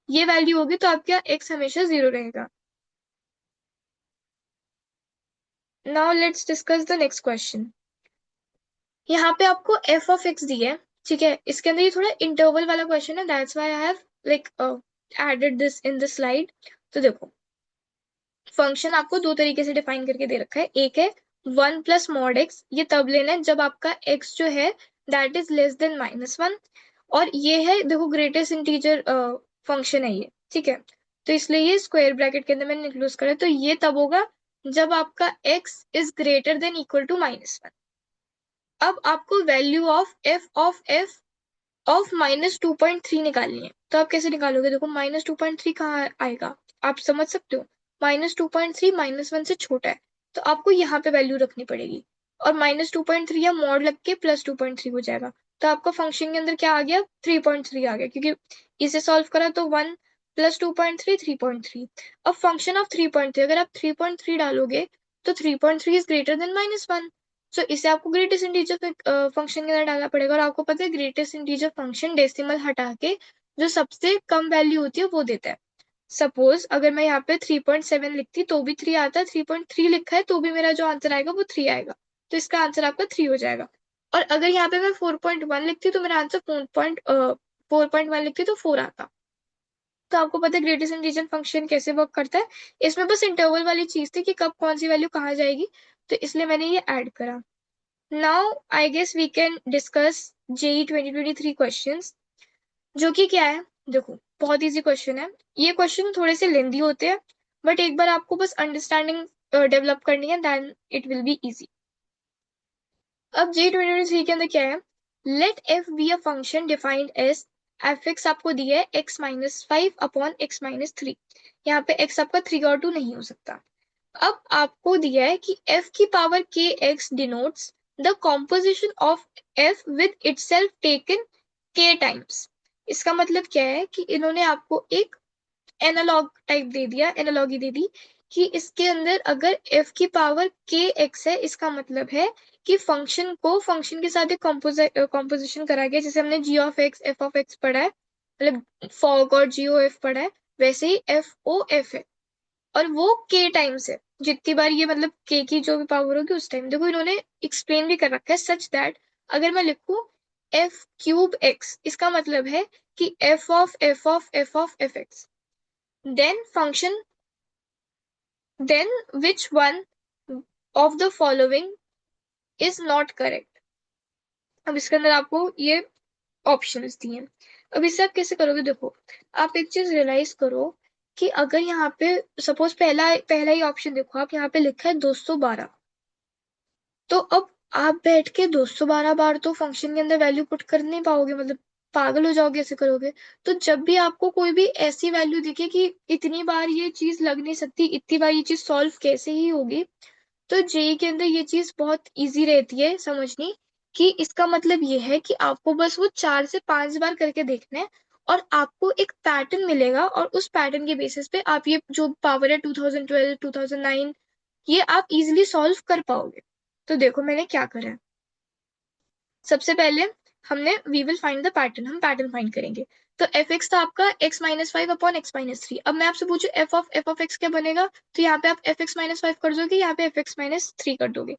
ये वैल्यू होगी तो आपका एक्स हमेशा जीरो रहेगा। Now let's discuss the next question. यहाँ पे आपको एफ ऑफ एक्स दी है, ठीक है। इसके अंदर ये थोड़ा इंटरवल वाला क्वेश्चन है, that's why I have like added this in the slide. तो देखो फंक्शन आपको दो तरीके से डिफाइन करके दे रखा है। एक है वन प्लस मॉड एक्स, ये तब लेना है जब आपका एक्स जो है that is less than minus one. और ये है देखो ग्रेटेस्ट इंटीजर फंक्शन है ये, ठीक है। तो इसलिए ये स्क्वायर ब्रैकेट के अंदर मैंने इंक्लूड करा, तो ये तब होगा जब आपका x is greater than equal to minus one. अब आपको वैल्यू ऑफ -2.3 निकालनी है। तो आप कैसे निकालोगे, देखो -2.3 कहाँ आएगा, आप समझ सकते हो। -2.3 माइनस वन से छोटा है, तो आपको यहाँ पे वैल्यू रखनी पड़ेगी। और -2.3 या मॉड लग के +2.3 हो जाएगा। तो आपका फंक्शन के अंदर क्या आ गया, 3.3 आ गया, क्योंकि इसे सॉल्व करा तो 1 + 2.3 3.3। अब फंक्शन ऑफ 3.3, अगर आप 3.3 डालोगे तो 3.3 इज ग्रेटर देन -1। सो इसे आपको ग्रेटेस्ट इंटीजर फंक्शन के अंदर डालना पड़ेगा। और आपको पता है ग्रेटेस्ट इंटीजर फंक्शन डेसिमल हटा के जो सबसे कम वैल्यू होती है वो देता है। सपोज अगर मैं यहाँ पे 3.7 लिखती तो भी 3 आता है, 3.3 लिखा है तो भी मेरा जो आंसर आएगा वो 3 आएगा। तो इसका आंसर आपका 3 हो जाएगा। और अगर यहाँ पे मैं 4.1 लिखती तो मेरा आंसर 4.1 लिखती तो 4 आता। तो आपको पता है ग्रेटेस्ट इंटीजर फंक्शन कैसे वर्क करता है। इसमें बस इंटरवल वाली चीज थी कि कब कौन सी वैल्यू कहाँ जाएगी, तो इसलिए मैंने ये ऐड करा। Now I guess we can discuss JEE 2023 questions, जो कि क्या है, देखो बहुत इजी क्वेश्चन है। ये क्वेश्चन थोड़े से लेंदी होते हैं, बट एक बार आपको बस अंडरस्टैंडिंग डेवलप करनी है, then it will be easy. अब JEE 2023 के अंदर क्या है, let f be a function defined as, f x आपको दिया है x-5 अपॉन x-3। यहाँ पे x आपका 3 और 2 नहीं हो सकता। अब आपको दिया है कि f की power k x denotes the composition of f with itself taken k times. इसका मतलब क्या है कि इन्होंने आपको एक एनालॉग टाइप दे दिया, एनालॉगी दे दी कि इसके अंदर अगर f की पावर k x है, इसका मतलब है कि फंक्शन को फंक्शन के साथ एक कॉम्पोजिशन करा गया, जैसे हमने g of x f of x पढ़ा है, मतलब फॉग और जी ओ एफ पढ़ा है, वैसे ही एफ ओ एफ है। और वो के टाइम्स है, जितनी बार ये मतलब के की जो भी पावर होगी उस टाइम। देखो इन्होंने एक्सप्लेन भी कर रखा है सच दैट अगर मैं लिखूं f³ x, इसका मतलब है कि f x, then function, then which one of the following is not correct. अब इसके अंदर आपको ये ऑप्शंस दिए हैं। अब इसे आप कैसे करोगे, देखो आप एक चीज रियलाइज करो कि अगर यहाँ पे सपोज पहला पहला ही ऑप्शन देखो, आप यहाँ पे लिखा है 212, तो अब आप बैठ के 212 बार तो फंक्शन के अंदर वैल्यू पुट कर नहीं पाओगे, मतलब पागल हो जाओगे ऐसे करोगे। तो जब भी आपको कोई भी ऐसी वैल्यू दिखे कि इतनी बार ये चीज लग नहीं सकती, इतनी बार ये चीज सॉल्व कैसे ही होगी, तो जेई के अंदर ये चीज बहुत इजी रहती है समझनी, कि इसका मतलब ये है कि आपको बस वो 4 से 5 बार करके देखना है और आपको एक पैटर्न मिलेगा, और उस पैटर्न के बेसिस पे आप ये जो पावर है 2012 2009 ये आप इजिली सॉल्व कर पाओगे। तो देखो मैंने क्या करा है, सबसे पहले हमने we will find the pattern, हम पैटर्न फाइंड करेंगे। तो एफ एक्स था आपका x minus five upon x minus three. अब मैं आपसे पूछू एफ ऑफ एक्स क्या बनेगा, तो यहाँ पे आप एफ एक्स माइनस फाइव कर दोगे, यहाँ पे एफ एक्स माइनस थ्री कर दोगे।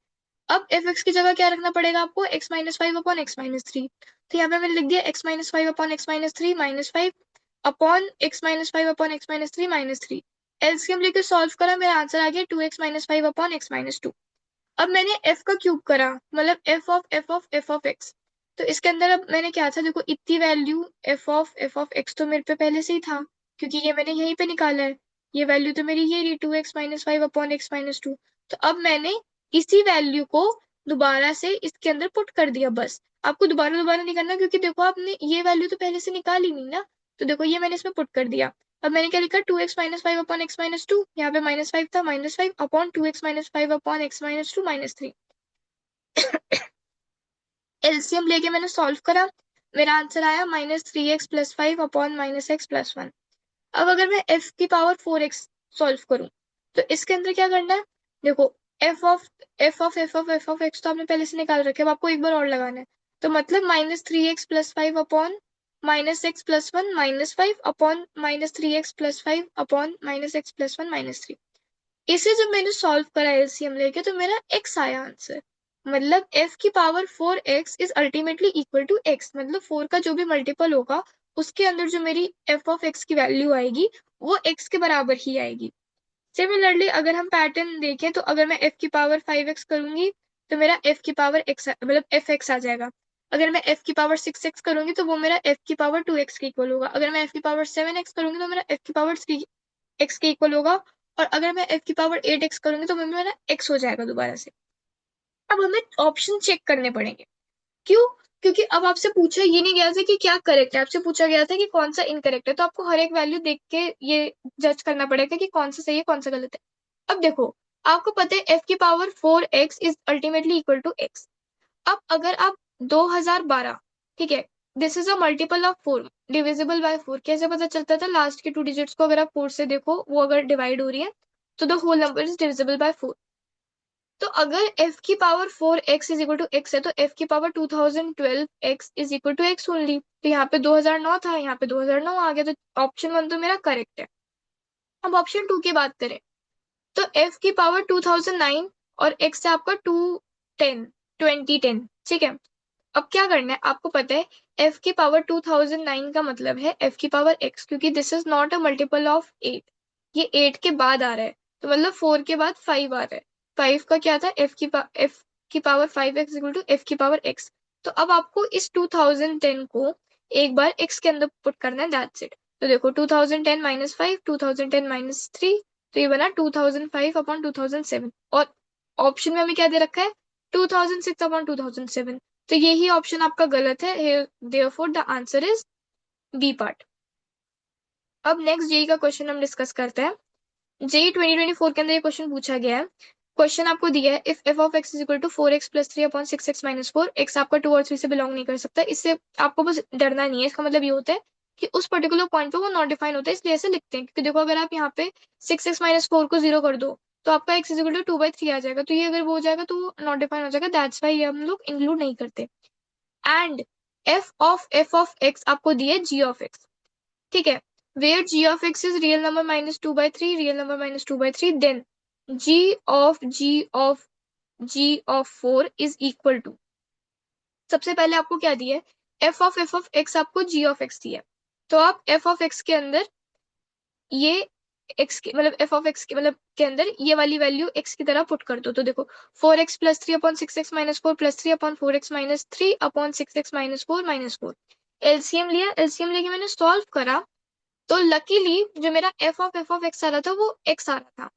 अब एफ एक्स की जगह क्या रखना पड़ेगा आपको, x minus five upon x minus three. तो यहाँ पे मैंने लिख दिया x minus five upon x minus three minus five upon x minus five upon x minus three minus three. LCM लेके सॉल्व करा, मेरा आंसर आ गया two x minus five upon x minus two. अब मैंने एफ का cube करा, मतलब एफ ऑफ एक्स। तो इसके अंदर अब मैंने क्या था, देखो इतनी वैल्यू एफ ऑफ एक्स तो मेरे पे पहले से ही था, क्योंकि ये मैंने यहीं पे निकाला है। ये वैल्यू तो मेरी ये रही two x minus five upon x minus two. तो अब मैंने इसी वैल्यू को दोबारा से इसके अंदर पुट कर दिया, बस। आपको दोबारा दोबारा नहीं करना, क्योंकि देखो आपने ये वैल्यू तो पहले से निकाली नहीं ना। तो देखो ये मैंने इसमें पुट कर दिया। अब मैंने क्या लिखा, two x minus five upon x minus two, यहाँ पे माइनस फाइव था, minus five upon two x minus five upon x minus two minus three. LCM लेके मैंने सॉल्व करा, मेरा आंसर आया minus three x plus five upon minus x plus one. अब अगर मैं एफ की पावर फोर एक्स सॉल्व करूं, तो इसके अंदर क्या करना है, देखो एफ ऑफ एक्स तो आपने पहले से निकाल रखे, अब आपको एक बार और लगाना है। तो मतलब minus three x plus five upon minus x plus one minus five upon minus three x plus five upon minus x plus one minus three. इसे जब मैंने सॉल्व करा एलसीएम लेके, तो मेरा एक्स आया आंसर। मतलब एफ की power four x is ultimately equal to x, मतलब फोर का जो भी मल्टीपल होगा उसके अंदर जो मेरी एफ ऑफ एक्स की वैल्यू आएगी वो एक्स के बराबर ही आएगी। सिमिलरली अगर हम पैटर्न देखें, तो अगर मैं एफ की पावर फाइव एक्स करूंगी, तो मेरा एफ की पावर एक्स मतलब एफ एक्स आ जाएगा। अगर मैं एफ की पावर सिक्स एक्स करूंगी, तो वो मेरा एफ की पावर टू एक्स के इक्वल होगा। अगर मैं एफ की पावर सेवन एक्स करूंगी, तो मेरा एफ की पावर थ्री एक्स के इक्वल होगा। और अगर मैं एफ की पावर एट एक्स करूंगी, तो मेरा एक्स हो जाएगा दोबारा से। अब हमें ऑप्शन चेक करने पड़ेंगे। क्यों? क्योंकि अब आपसे पूछा ये नहीं गया था कि क्या करेक्ट है, आपसे पूछा गया था कि कौन सा इनकरेक्ट है। तो आपको हर एक वैल्यू देख के ये जज करना पड़ेगा कि कौन सा सही है कौन सा गलत है। अब देखो, आपको पता है एफ की power four x is ultimately equal to x. अब अगर आप 2012, ठीक है, this is a multiple of four divisible by four. कैसे पता चलता था, लास्ट के टू डिजिट्स को अगर आप फोर से देखो, वो अगर डिवाइड हो रही है, तो the whole number is divisible by four. तो अगर f की power four x is equal to x है, तो f की power 2012 x is equal to x only. तो यहाँ पे 2009 था, यहाँ पे 2009 आ गया, तो ऑप्शन वन तो मेरा करेक्ट है। अब ऑप्शन टू की बात करें, तो f की पावर 2009 और x है आपका 210 2010, ठीक है। अब क्या करना है, आपको पता है f की पावर 2009 का मतलब है f की पावर x, क्योंकि this is not a multiple of 8। ये 8 के बाद आ रहा है, तो मतलब 4 के बाद 5 आ रहा है। 5 का क्या था, f की power 5x equal to f की पावर x। तो अब आपको इस 2010 को एक बार x के अंदर पुट करना है, दैट्स इट। तो देखो 2010 माइनस फाइव, 2010 माइनस थ्री, तो ये बना 2005 अपॉन 2007। और ऑप्शन में हमें क्या दे रखा है, 2006 अपॉन 2007। तो यही ऑप्शन आपका गलत है, therefore the answer is b part. अब नेक्स्ट जेई का क्वेश्चन हम डिस्कस करते हैं। जेई 2024 के अंदर ये क्वेश्चन पूछा गया है। क्वेश्चन आपको दिया है, if f of x is equal to four x plus three upon six x minus four, x आपका टू और थ्री से बिलोंग नहीं कर सकता। इससे आपको बस डरना नहीं है, इसका मतलब ये होता है कि उस पर्टिकुलर पॉइंट पे वो नॉट डिफाइन होता है, इसलिए ऐसे लिखते हैं। क्योंकि देखो अगर आप यहाँ पे सिक्स एक्स माइनस फोर को जीरो कर दो, तो आपका x is equal to two by three आ जाएगा। तो ये अगर वो हो जाएगा तो नॉट डिफाइन हो जाएगा, दैट्स वाई ये हम लोग इंक्लूड नहीं करते। एंड एफ ऑफ एक्स आपको दिए जी ऑफ एक्स, ठीक है। Where g of x is real number minus two by three, real number minus two by three, then g of g of four is equal to, सबसे पहले आपको क्या दिया है, एफ ऑफ एक्स आपको जी of x दिया है। तो आप एफ ऑफ एक्स के अंदर ये एक्स के मतलब एफ ऑफ एक्स के मतलब के अंदर ये वाली वैल्यू एक्स की तरह पुट कर दो। तो देखो four x plus three upon six x minus four plus three upon four x minus three upon six x minus four. LCM लिया, एलसीएम लेके मैंने सॉल्व करा, तो लकीली जो मेरा एफ ऑफ एक्स आ रहा था वो एक्स आ रहा था।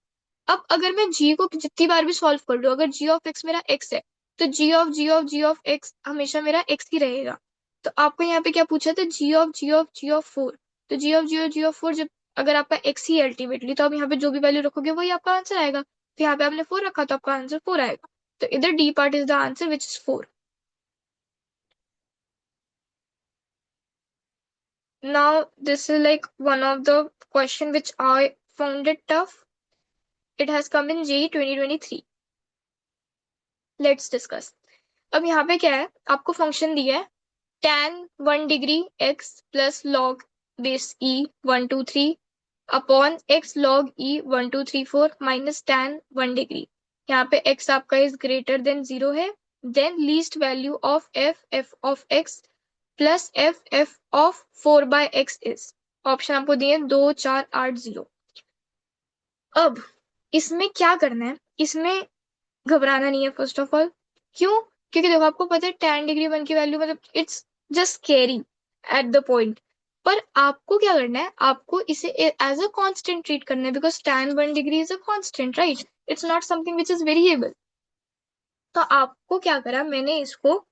अब अगर मैं जी को जितनी बार भी सॉल्व कर लूं, अगर जी ऑफ एक्स मेरा एक्स है, तो जी ऑफ एक्स हमेशा मेरा एक्स ही रहेगा। तो आपको यहाँ पे क्या पूछा था, जी ऑफ फोर। तो जी ऑफ फोर जब अगर आपका एक्स ही है अल्टीमेटली, तो आप यहाँ पे जो भी वैल्यू रखोगे वही आपका आंसर आएगा। तो यहाँ पे आपने फोर रखा, तो आपका आंसर फोर आएगा। तो इधर D part is the answer which is four. Now this is like one of the question which I found it tough. It has come in JEE 2023. Let's discuss. अब यहाँ पे क्या है, आपको फंक्शन दिया है tan 1 degree x plus log base e 1 2 3 upon x log e 1 2 3 4 minus tan 1 degree. यहाँ पे x आपका इज ग्रेटर देन 0 है। Then least value of f of x plus f ऑफ 4 बाय x इज, ऑप्शन आपको दिए 2 4 8 0। अब इसमें क्या करना है, इसमें घबराना नहीं है फर्स्ट ऑफ ऑल। क्यों? क्योंकि देखो आपको पता है tan डिग्री 1 की वैल्यू मतलब it's just scary at the point. पर आपको क्या करना है, आपको इसे एज अ कांस्टेंट ट्रीट करना है, because tan 1 degree is a constant, right? It's not something which is variable. तो आपको क्या करा, मैंने इसको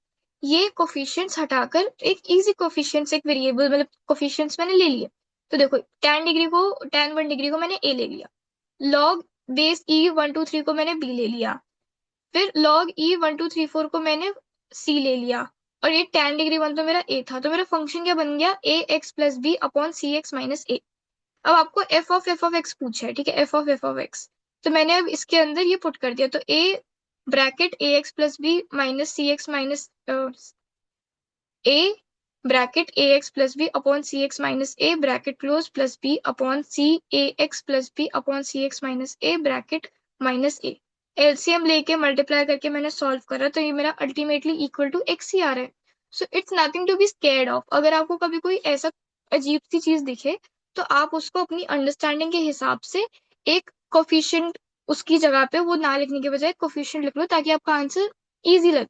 ये कोफिशिएंट्स हटाकर एक इजी कोफिशिएंट्स, एक वेरिएबल मतलब कोफिशिएंट्स मैंने ले लिए। तो देखो tan 1 डिग्री को मैंने a ले लिया, log बेस e 1 2 3 को मैंने b ले लिया, फिर log e 1 2 3 4 को मैंने c ले लिया, और ये tan डिग्री 1 तो मेरा a था। तो मेरा फंक्शन क्या बन गया, a x plus b upon c x minus a. अब आपको f ऑफ x पूछा है, ठीक है, f ऑफ x। तो मैंने अब इसके अंदर ये पुट कर दिया, तो a bracket a x plus b minus c x minus a bracket a x plus b upon c x minus a bracket close plus b upon c a x plus b upon c x minus a bracket minus a. LCM लेके multiply करके मैंने solve करा, तो ये मेरा ultimately equal to x ही आ रहा है। So it's nothing to be scared of. अगर आपको कभी कोई ऐसा अजीब सी चीज दिखे, तो आप उसको अपनी अंडरस्टैंडिंग के हिसाब से एक कोफिशिएंट उसकी जगह पे वो ना लिखने के बजाय कोफिशिएंट लिख लो, ताकि आपका आंसर इजी लगे।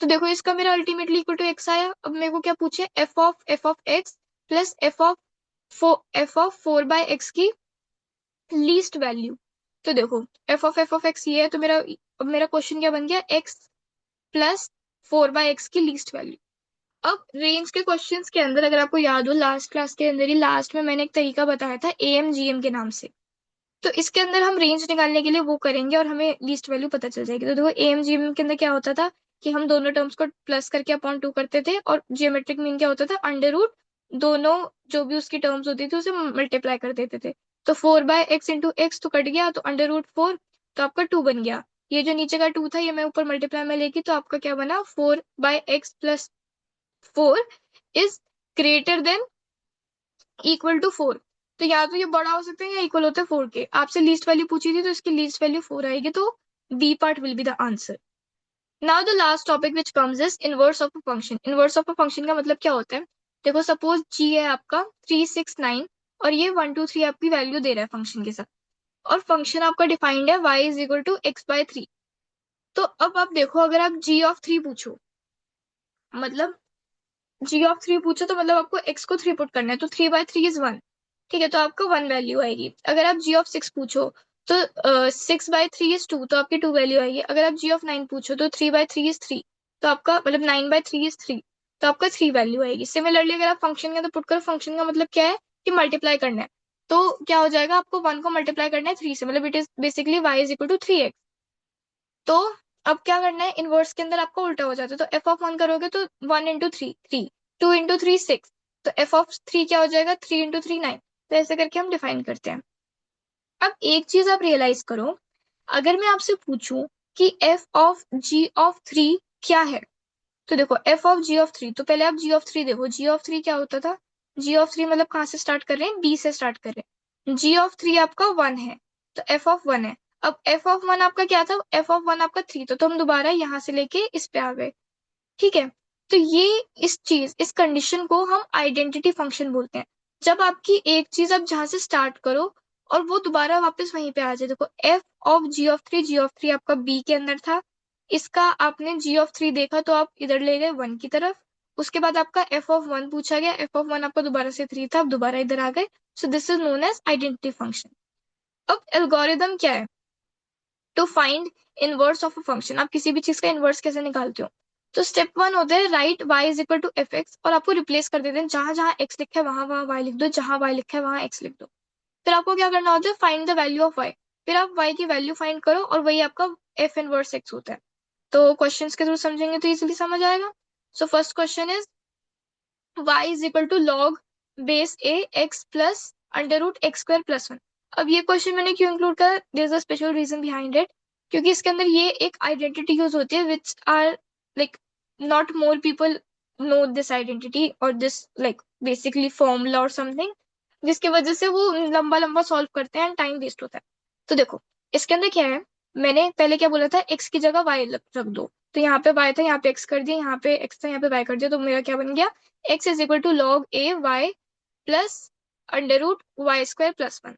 तो देखो इसका मेरा अल्टीमेटली इक्वल टू एक्स आया। अब मेरे को क्या पूछे, f of x plus f of 4 by x की लीस्ट वैल्यू। तो देखो एफ ऑफ एक्स ये है, तो अब मेरा क्वेश्चन क्या बन गया, एक्स प्लस 4 बाय एक्स की लीस्ट वैल्यू। अब रेंज के क्वेश्चंस के अंदर अगर आपको याद हो, लास्ट क्लास के अंदर ही लास्ट में मैंने एक तरीका बताया था AMGM के नाम से। तो इसके अंदर हम रेंज निकालने के लिए वो करेंगे और हमें लीस्ट वैल्यू पता चल जाएगी। तो देखो AMGM के अंदर क्या होता था कि हम दोनों टर्म्स को प्लस करके अपॉन 2 करते थे, और जियोमेट्रिक मीन क्या होता था, अंडर रूट दोनों जो भी उसकी टर्म्स होती थी उसे मल्टीप्लाई कर देते थे। तो 4 बाय एक्स इंटू एक्स तो कट गया, तो अंडर रूट 4, तो आपका 2 बन गया। ये जो नीचे का 2 था ये मैं ऊपर मल्टीप्लाई में लेगी, तो आपका क्या बना, 4 by x plus 4 is greater than equal to 4। तो या तो ये बड़ा हो सकता है या इक्वल होता है 4 के। आपसे लीस्ट वैल्यू पूछी थी तो इसकी लीस्ट वैल्यू 4 आएगी, तो b part will be the answer. Now the last topic which comes is inverse of a function. Inverse of a function का मतलब क्या होता है, देखो सपोज g है आपका 369, और ये 1 2 3 आपकी वैल्यू दे रहा है फंक्शन के साथ, और फंक्शन आपका डिफाइंड है y is equal to x by 3। तो अब आप देखो, अगर आप g ऑफ 3 पूछो, मतलब g ऑफ 3 पूछो, तो मतलब आपको x को 3 पुट करना है, तो 3 बाय 3 इज 1, ठीक है, तो आपका 1 वैल्यू आएगी। अगर आप g ऑफ 6 पूछो, तो 6 बाय 3 इज 2, तो आपकी 2 वैल्यू आएगी। अगर आप g ऑफ 9 पूछो, तो 3 बाय 3 इज 3, तो आपका मतलब 9 बाय 3 इज 3, तो आपका 3 वैल्यू आएगी। सिमिलरली अगर आप फंक्शन के अंदर पुट करो, फंक्शन का मतलब क्या है कि मल्टीप्लाई करना है, तो क्या हो जाएगा, आपको 1 को मल्टीप्लाई करना है 3 से, मतलब it is basically y is equal to 3x। तो अब क्या करना है, इनवर्स के अंदर आपको उल्टा हो जाता है, तो एफ ऑफ 1 करोगे तो 1 इंटू 3 3, 2 इंटू 3 6, तो एफ ऑफ 3 क्या हो जाएगा, 3 इंटू 3 9। तो ऐसे करके हम डिफाइन करते हैं। अब एक चीज आप रियलाइज करो, अगर मैं आपसे पूछूं कि एफ ऑफ जी ऑफ 3 क्या है, तो देखो एफ ऑफ जी ऑफ 3, तो पहले आप जी ऑफ 3 देखो, जी ऑफ 3 क्या होता था, जी ऑफ 3 मतलब कहाँ से स्टार्ट कर रहे हैं, बी से स्टार्ट कर रहे हैं। जी ऑफ 3 आपका 1 है, तो एफ ऑफ 1 है। अब एफ ऑफ 1 आपका क्या था, एफ ऑफ 1 आपका 3, तो हम दोबारा यहाँ से लेके इस पे आ गए, ठीक है। तो ये इस कंडीशन को हम आइडेंटिटी फंक्शन बोलते हैं। जब आपकी एक चीज आप जहां से स्टार्ट करो और वो दोबारा वापस वहीं पे आ जाए। देखो f of g of three आपका बी के अंदर था, इसका आपने जी ऑफ 3 देखा तो आप इधर ले गए 1 की तरफ। उसके बाद आपका एफ ऑफ 1 पूछा गया, एफ ऑफ 1 आपका दोबारा से 3 था, आप दोबारा इधर आ गए। So this is known as identity function. अब एल्गोरिदम क्या है, to find inverse of a function. आप किसी भी चीज का इनवर्स कैसे निकालते हो, तो स्टेप 1 होता है write y is equal to f x, और आपको रिप्लेस कर देते हैं, जहां जहां x लिखा है वहां वहां y लिख दो, जहां y लिखा है वहां x लिख दो। फिर आपको क्या करना होता है, find the value of y। फिर आप y की वैल्यू फाइंड करो, और वही आपका f इनवर्स x होता है। तो क्वेश्चंस के थ्रू समझेंगे तो इजीली समझ आएगा। So first question is y is equal to log base a x plus under root x square plus 1। अब ये क्वेश्चन मैंने क्यों इंक्लूड करा, there is a special reason behind it, क्योंकि इसके अंदर ये एक आइडेंटिटी यूज होती है which are like not more people know this identity और दिस लाइक बेसिकली फॉर्मूला और समथिंग, जिसकी वजह से वो लंबा लंबा सॉल्व करते हैं, टाइम वेस्ट होता है। तो देखो इसके अंदर क्या है, मैंने पहले क्या बोला था, एक्स की जगह वाई रख दो, तो यहाँ पे वाई था, यहाँ पे एक्स कर दिया, यहाँ पे एक्स था, यहाँ पे वाई कर दिया, तो मेरा क्या बन गया, x is equal to log a y plus under root y square plus one.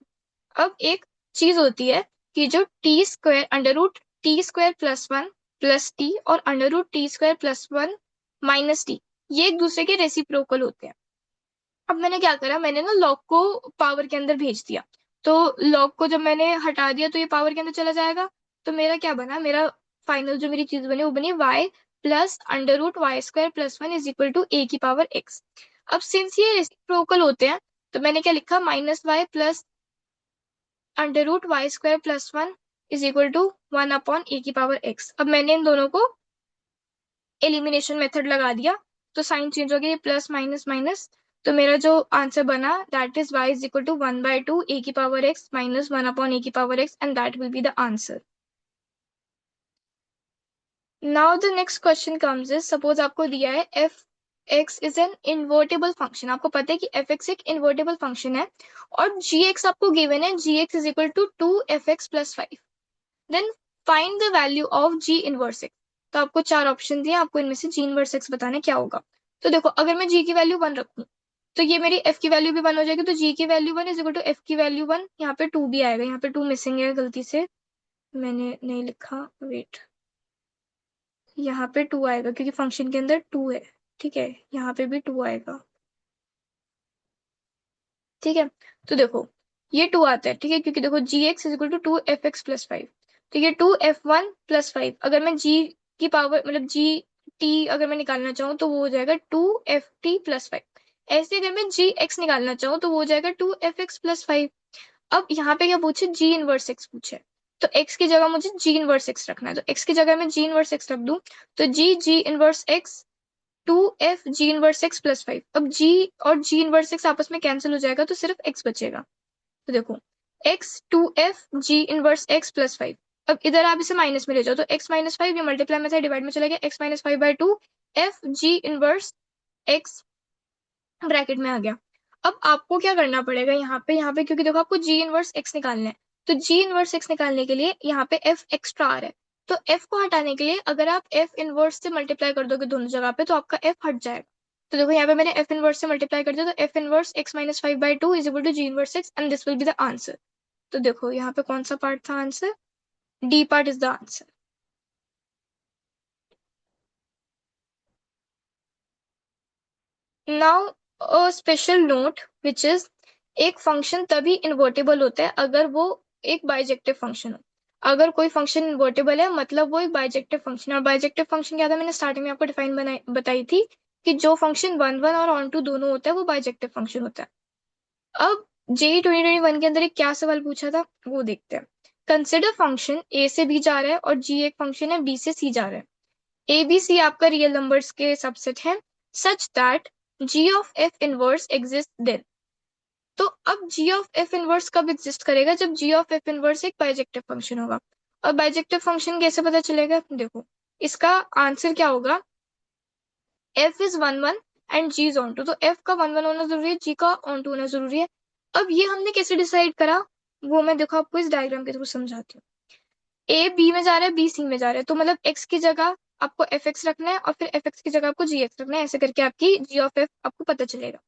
अब एक चीज होती है कि जो t square under root t square plus one plus t और under root t square plus one minus t, ये एक दूसरे के रेसिप्रोकल होते हैं। अब मैंने क्या करा, मैंने ना लॉग को पावर के अंदर भेज दिया, तो लॉग को जब मैंने हटा दिया तो ये पावर के अंदर चला जाएगा, तो मेरा क्या बना, मेरा फाइनल जो मेरी चीज बनी वो बनी y plus under root y square plus one is equal to a की पावर एक्स। अब सिंस ये रेसिप्रोकल होते हैं, तो मैंने क्या लिखा, minus y plus under root y square plus one is equal to one upon a की पावर एक्स। अब मैंने इन दोनों को एलिमिनेशन मेथड लगा दिया, तो साइन चेंज हो गया, प्लस माइनस माइनस, तो मेरा जो आंसर बना that is y is equal to one by two a की power x minus one upon a की power x, and that will be the answer. Now the next question comes is, suppose आपको दिया है f x is an invertible function, आपको पता है कि f x एक इन्वर्टेबल फंक्शन है, और जी एक्स आपको गिवन है, g x is equal to two f x plus five, then find the value of g inverse x. तो आपको चार ऑप्शन दिए, आपको इनमें से जी इनवर्स एक्स बताना क्या होगा। तो देखो अगर मैं जी की वैल्यू वन रखूं, तो ये मेरी एफ की वैल्यू भी वन हो जाएगी, तो जी की value one is equal to F की वैल्यू वन, यहाँ पे टू भी आएगा, यहाँ पे टू मिसिंग है गलती से, मैंने नहीं लिखा, वेट, यहाँ पे टू आएगा क्योंकि फंक्शन के अंदर टू है, ठीक है, यहाँ पे भी टू आएगा, ठीक है। तो देखो ये टू आता है, ठीक है, क्योंकि देखो g x is equal to two f x plus five, तो ये two f one plus five, अगर मैं जी की पावर मतलब जी टी अगर मैं निकालना चाहूँ तो वो हो जाएगा two f t plus five. ऐसे अगर मैं जी एक्स निकालना चाहूँ तो वो हो जाएगा two f x plus five. अब यहाँ पे क्या पूछे, जी इनवर्स एक्स पूछे, तो एक्स की जगह मुझे जी इनवर्स एक्स रखना है, तो एक्स की जगह मैं जी इनवर्स एक्स रख दूं, तो g inverse x two f g inverse x plus five. अब जी और जी इनवर्स एक्स आपस में कैंसिल हो जाएगा, तो सिर्फ एक्स बचेगा, तो देखो x two f g inverse x plus five. अब इधर आप इसे माइनस में ले जाओ, तो एक्स माइनस फाइव, ये मल्टीप्लाई में था डिवाइड में चला गया, x minus five by two f g inverse x bracket में आ गया। अब आपको क्या करना पड़ेगा यहाँ पे क्योंकि देखो आपको जी इनवर्स एक्स निकालना है, तो जी इनवर्स एक्स निकालने के लिए यहाँ पे एफ एक्स्ट्रा आ रहा है, तो एफ को हटाने के लिए अगर आप एफ इनवर्स से मल्टीप्लाई कर दोगे दोनों जगह पे, तो आपका एफ हट जाएगा। तो देखो यहाँ पे मैंने एफ इनवर्स से मल्टीप्लाई कर दिया, तो f inverse x minus five by two is equal to g inverse x, and this will be the answer. तो देखो यहाँ पे कौन सा पार्ट था answer, d part is the answer. Now a special note which is, एक function तभी invertible होता है अगर वो एक बाइजेक्टिव फंक्शन हो। अगर कोई फंक्शन इन्वर्टेबल है मतलब वो एक बाइजेक्टिव फंक्शन है, और बाइजेक्टिव फंक्शन क्या था, मैंने स्टार्टिंग में आपको डिफाइन बनाई बताई थी कि जो फंक्शन वन वन और ऑन टू दोनों होता है वो बाइजेक्टिव फंक्शन होता है। अब जेई 2021 के अंदर एक क्या सवाल पूछा था वो देखते हैं। कंसिडर फंक्शन ए से बी जा रहा है और जी एक फंक्शन है बी से सी जा रहा है, ए बी सी आपका रियल नंबर्स के सबसेट है, such that g of f inverse exist then. तो अब जी ऑफ एफ इनवर्स कब एग्जिस्ट करेगा, जब जी ऑफ एफ इनवर्स एक बाइजेक्टिव फंक्शन होगा। और बाइजेक्टिव फंक्शन कैसे पता चलेगा, देखो इसका आंसर क्या होगा, F is one one and G is onto, तो एफ का वन वन होना जरूरी है, जी का ऑन टू होना जरूरी है। अब ये हमने कैसे डिसाइड करा, वो मैं देखो आपको इस डायग्राम के थ्रू समझाती हूँ। ए बी में जा रहा है, बी सी में जा रहा है, तो मतलब एक्स की जगह आपको एफ एक्स रखना है और फिर एफ एक्स की जगह आपको जी एक्स रखना है, ऐसे करके आपकी जी ऑफ एफ आपको पता चलेगा।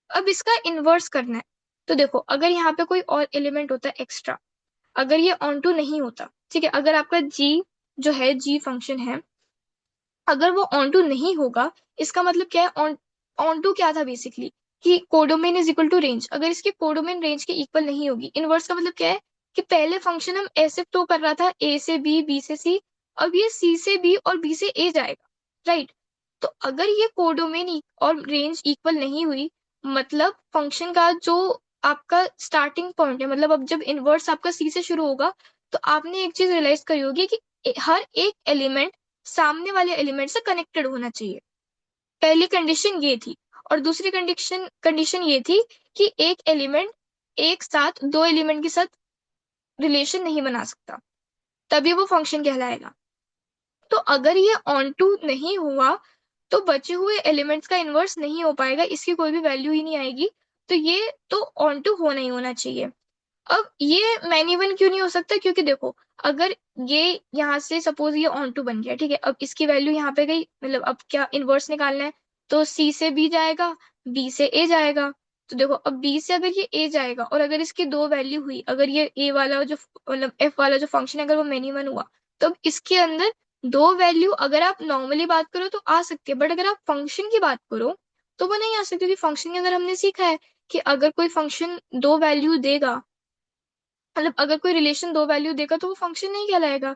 अब इसका इनवर्स करना है, तो देखो अगर यहाँ पे कोई और एलिमेंट होता है एक्स्ट्रा, अगर ये ऑन टू नहीं होता, ठीक है, अगर आपका जी जो है जी फंक्शन है, अगर वो ऑन टू नहीं होगा, इसका मतलब क्या है, ऑन ऑन टू क्या था बेसिकली कि codomain is equal to range, अगर इसके कोडोमेन रेंज के इक्वल नहीं होगी, इनवर्स का मतलब क्या है कि पहले फंक्शन हम ऐसे तो कर रहा था ए से बी बी से सी, अब ये सी से बी और बी से ए जाएगा, राइट। तो अगर ये कोडोमेन और रेंज इक्वल नहीं हुई, मतलब फंक्शन का जो आपका स्टार्टिंग पॉइंट है, मतलब अब जब इनवर्स आपका सी से शुरू होगा, तो आपने एक चीज रियलाइज करी होगी कि हर एक एलिमेंट सामने वाले एलिमेंट से कनेक्टेड होना चाहिए, पहली कंडीशन ये थी। और दूसरी कंडीशन कंडीशन ये थी कि एक एलिमेंट एक साथ दो एलिमेंट के साथ रिलेशन नहीं बना सकता, तभी वो फंक्शन कहलाएगा। तो अगर ये ऑन टू नहीं हुआ, तो बचे हुए एलिमेंट्स का इनवर्स नहीं हो पाएगा, इसकी कोई भी वैल्यू ही नहीं आएगी, तो ये तो ऑन टू होना ही होना चाहिए। अब ये मैनी वन क्यों नहीं हो सकता, क्योंकि देखो अगर ये यहाँ से सपोज ये ऑन टू बन गया, ठीक है, अब इसकी वैल्यू यहाँ पे गई, मतलब अब क्या इनवर्स निकालना है, तो सी से बी जाएगा, बी से ए जाएगा। तो देखो अब बी से अगर ये ए जाएगा और अगर इसकी दो वैल्यू हुई, अगर ये ए वाला जो मतलब एफ वाला जो फंक्शन है अगर वो मैनी वन हुआ, तो अब इसके अंदर दो वैल्यू अगर आप नॉर्मली बात करो तो आ सकती है, बट अगर आप फंक्शन की बात करो तो वो नहीं आ सकती, क्योंकि फंक्शन के अंदर हमने सीखा है कि अगर कोई फंक्शन दो वैल्यू देगा, मतलब अगर कोई रिलेशन दो वैल्यू देगा तो वो फंक्शन नहीं कहलाएगा।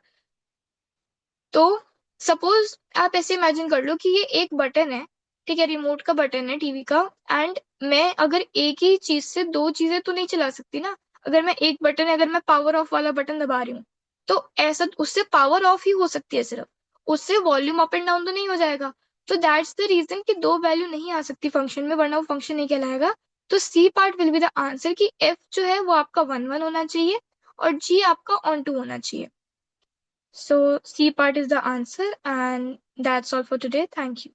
तो सपोज आप ऐसे इमेजिन कर लो कि ये एक बटन है, ठीक है, रिमोट का बटन है टीवी का, एंड मैं अगर एक ही चीज से दो चीजें तो नहीं चला सकती ना। अगर मैं एक बटन है, अगर मैं पावर ऑफ वाला बटन दबा रही हूँ, तो ऐसा उससे पावर ऑफ ही हो सकती है सिर्फ, उससे वॉल्यूम अप एंड डाउन तो नहीं हो जाएगा। तो दैट्स द रीजन कि दो वैल्यू नहीं आ सकती फंक्शन में, वरना वो फंक्शन नहीं कहलाएगा। तो C part will be the answer कि एफ जो है वो आपका वन वन होना चाहिए और जी आपका ऑन टू होना चाहिए। So C part is the answer, and that's all for today. Thank you.